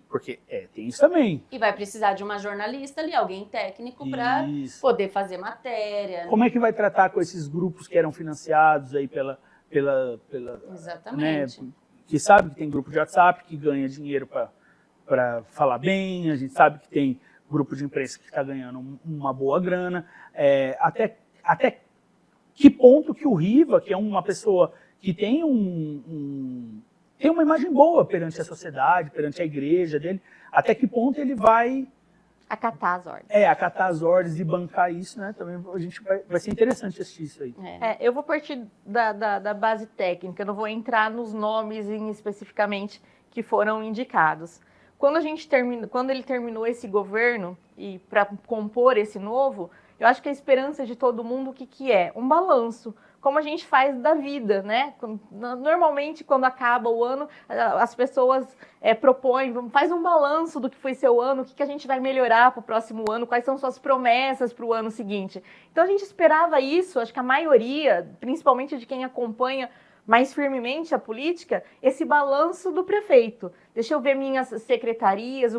porque tem isso também. E vai precisar de uma jornalista ali, alguém técnico para poder fazer matéria. Como é que vai tratar com esses grupos que eram financiados aí pela Exatamente. Né, que sabe que tem grupo de WhatsApp que ganha dinheiro para falar bem, a gente sabe que tem grupo de imprensa que está ganhando uma boa grana. Até que ponto que o Riva, que é uma pessoa que tem tem uma imagem boa perante a sociedade, perante a igreja dele, até que ponto ele vai acatar as ordens. Acatar as ordens e bancar isso, né? Também a gente vai ser interessante assistir isso aí. Eu vou partir da base técnica, eu não vou entrar nos nomes especificamente que foram indicados. Quando ele terminou esse governo e para compor esse novo, eu acho que a esperança de todo mundo, o que é? Um balanço, como a gente faz da vida, né? Normalmente, quando acaba o ano, as pessoas propõem, faz um balanço do que foi seu ano, o que a gente vai melhorar para o próximo ano, quais são suas promessas para o ano seguinte. Então, a gente esperava isso, acho que a maioria, principalmente de quem acompanha mais firmemente a política, esse balanço do prefeito. Deixa eu ver minhas secretarias,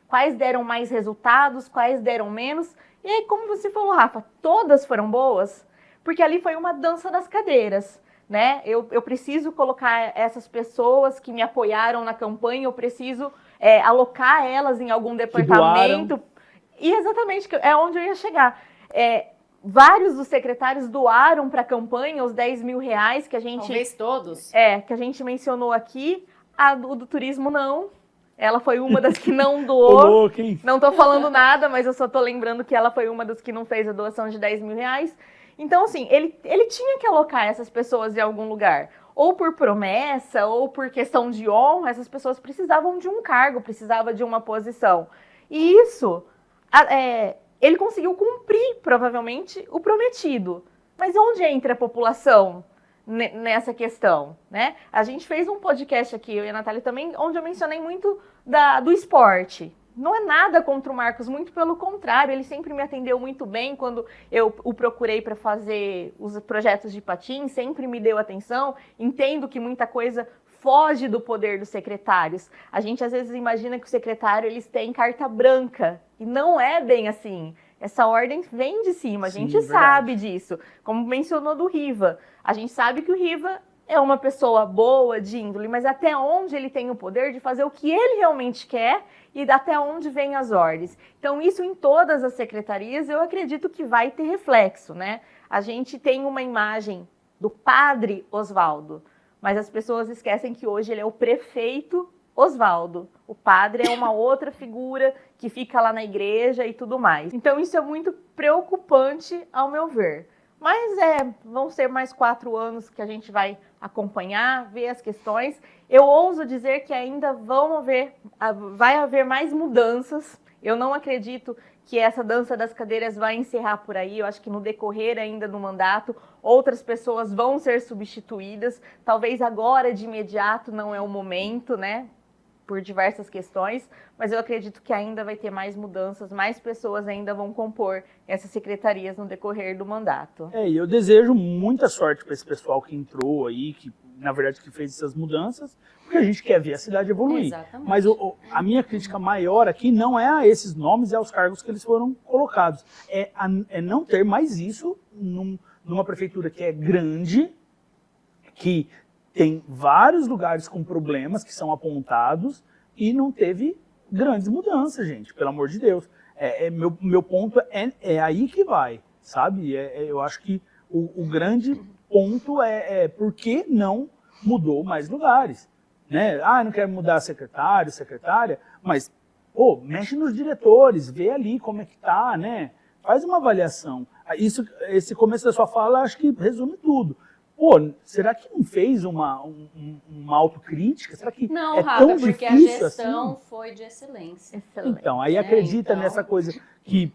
quais deram mais resultados, quais deram menos. E aí, como você falou, Rafa, todas foram boas, porque ali foi uma dança das cadeiras, né? Eu preciso colocar essas pessoas que me apoiaram na campanha, eu preciso alocar elas em algum departamento. E exatamente, é onde eu ia chegar. Vários dos secretários doaram para a campanha os R$10 mil que a gente... Talvez todos. Que a gente mencionou aqui. A do turismo não. Ela foi uma das que não doou. Não estou falando nada, mas eu só estou lembrando que ela foi uma das que não fez a doação de R$10 mil. Então, assim, ele tinha que alocar essas pessoas em algum lugar. Ou por promessa, ou por questão de honra, essas pessoas precisavam de um cargo, precisavam de uma posição. E isso... ele conseguiu cumprir, provavelmente, o prometido. Mas onde entra a população nessa questão, né? A gente fez um podcast aqui, eu e a Natália também, onde eu mencionei muito do esporte. Não é nada contra o Marcos, muito pelo contrário, ele sempre me atendeu muito bem quando eu o procurei para fazer os projetos de patins, sempre me deu atenção, entendo que muita coisa foge do poder dos secretários. A gente às vezes imagina que o secretário eles têm carta branca, e não é bem assim. Essa ordem vem de cima, a gente sabe disso. Como mencionou do Riva, a gente sabe que o Riva é uma pessoa boa, de índole, mas até onde ele tem o poder de fazer o que ele realmente quer e até onde vem as ordens. Então isso em todas as secretarias eu acredito que vai ter reflexo, né? A gente tem uma imagem do padre Oswaldo, mas as pessoas esquecem que hoje ele é o prefeito Oswaldo. O padre é uma outra figura que fica lá na igreja e tudo mais. Então isso é muito preocupante ao meu ver. Mas vão ser mais 4 anos que a gente vai acompanhar, ver as questões. Eu ouso dizer que ainda vai haver mais mudanças. Eu não acredito que essa dança das cadeiras vai encerrar por aí. Eu acho que no decorrer ainda do mandato, outras pessoas vão ser substituídas. Talvez agora, de imediato, não é o momento, né? Por diversas questões, mas eu acredito que ainda vai ter mais mudanças, mais pessoas ainda vão compor essas secretarias no decorrer do mandato. E eu desejo muita sorte para esse pessoal que entrou aí, que na verdade que fez essas mudanças, porque a gente quer ver a cidade evoluir. Exatamente. Mas a minha crítica maior aqui não é a esses nomes e aos cargos que eles foram colocados, é não ter mais isso numa prefeitura que é grande, que tem vários lugares com problemas que são apontados e não teve grandes mudanças, gente, pelo amor de Deus. Meu ponto é aí que vai, sabe? Eu acho que o grande ponto é por que não mudou mais lugares, né? Não quero mudar secretário, secretária, mas, mexe nos diretores, vê ali como é que tá, né? Faz uma avaliação. Esse começo da sua fala, acho que resume tudo. Será que não fez uma autocrítica? Será que não, é Rafa, tão porque difícil a gestão assim? foi de excelência. Então, aí acredita nessa coisa que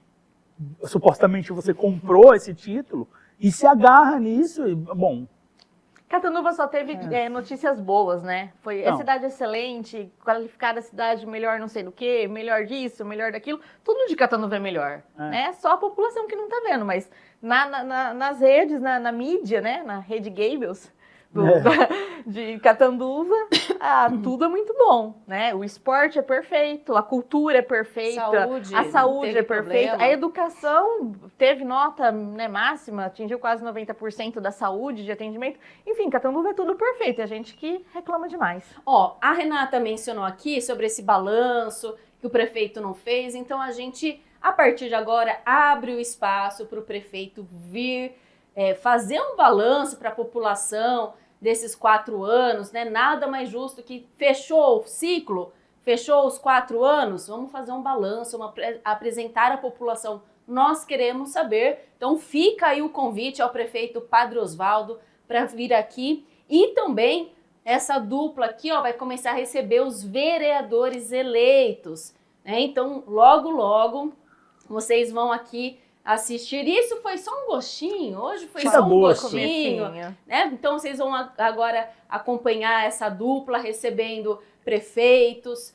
supostamente você comprou esse título e se agarra nisso e, bom... Catanduva só teve notícias boas, né? Foi a cidade excelente, qualificada cidade, melhor não sei do que, melhor disso, melhor daquilo. Tudo de Catanduva é melhor, né? Só a população que não tá vendo, mas nas redes, na mídia, né? Na rede Gables, de Catanduva, tudo é muito bom, né? O esporte é perfeito, a cultura é perfeita, a saúde é perfeita, problema. A educação teve nota, né, máxima, atingiu quase 90% da saúde de atendimento. Enfim, Catanduva é tudo perfeito, é a gente que reclama demais. Ó, a Renata mencionou aqui sobre esse balanço que o prefeito não fez, então a gente, a partir de agora, abre o espaço para o prefeito vir fazer um balanço para a população desses 4 anos, né? Nada mais justo que fechou o ciclo, fechou os 4 anos, vamos fazer um balanço, apresentar à população. Nós queremos saber. Então fica aí o convite ao prefeito Padre Osvaldo para vir aqui. E também essa dupla aqui, ó, vai começar a receber os vereadores eleitos, né? Então logo, logo vocês vão aqui assistir. Isso foi só um gostinho, hoje foi só um gostinho, né? Então vocês vão agora acompanhar essa dupla recebendo prefeitos,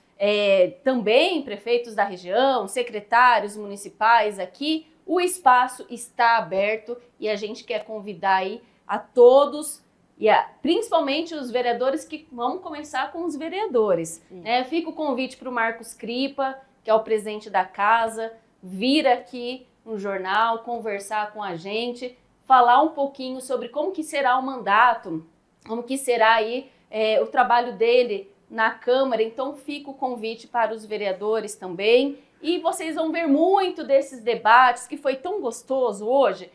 também prefeitos da região, secretários municipais aqui. O espaço está aberto e a gente quer convidar aí a todos, e principalmente os vereadores, que vão começar com os vereadores, né? Fica o convite para o Marcos Cripa, que é o presidente da casa, vir aqui no jornal, conversar com a gente, falar um pouquinho sobre como que será o mandato, como que será aí o trabalho dele na Câmara. Então fica o convite para os vereadores também. E vocês vão ver muito desses debates, que foi tão gostoso hoje.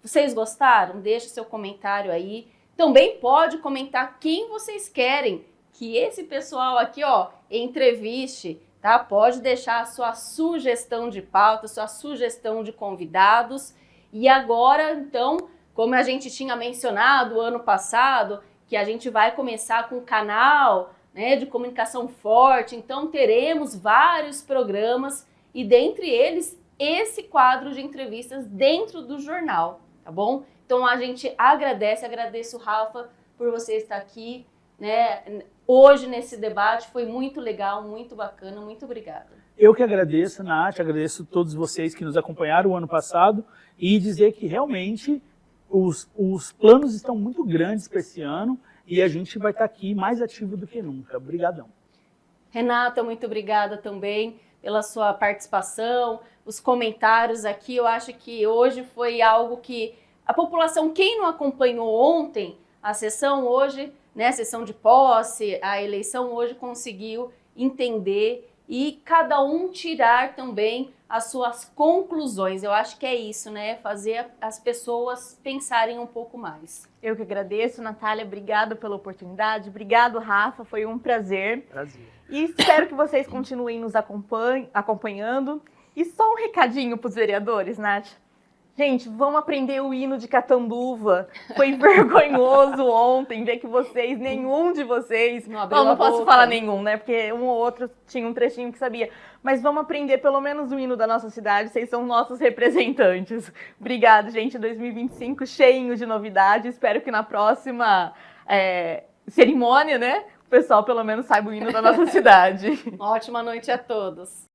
Vocês gostaram? Deixa seu comentário aí. Também pode comentar quem vocês querem que esse pessoal aqui, ó, entreviste, tá? Pode deixar a sua sugestão de pauta, sua sugestão de convidados. E agora, então, como a gente tinha mencionado ano passado, que a gente vai começar com um canal, né, de comunicação forte, então teremos vários programas e dentre eles esse quadro de entrevistas dentro do jornal, tá bom? Então a gente agradeço, Rafa, por você estar aqui, né, hoje nesse debate. Foi muito legal, muito bacana, muito obrigada. Eu que agradeço, Nath, agradeço a todos vocês que nos acompanharam o ano passado e dizer que realmente os planos estão muito grandes para esse ano e a gente vai estar aqui mais ativo do que nunca. Obrigadão. Renata, muito obrigada também pela sua participação, os comentários aqui. Eu acho que hoje foi algo que a população, quem não acompanhou ontem a sessão hoje, né, a sessão de posse, a eleição hoje, conseguiu entender e cada um tirar também as suas conclusões. Eu acho que é isso, né? Fazer as pessoas pensarem um pouco mais. Eu que agradeço, Natália. Obrigada pela oportunidade. Obrigado, Rafa. Foi um prazer. Prazer. E espero que vocês continuem nos acompanhando. E só um recadinho para os vereadores, Nath. Gente, vamos aprender o hino de Catanduva. Foi vergonhoso ontem ver que nenhum de vocês... Não posso falar nenhum, né? Porque um ou outro tinha um trechinho que sabia. Mas vamos aprender pelo menos o hino da nossa cidade. Vocês são nossos representantes. Obrigada, gente. 2025 cheinho de novidades. Espero que na próxima cerimônia, né, o pessoal pelo menos saiba o hino da nossa cidade. Uma ótima noite a todos.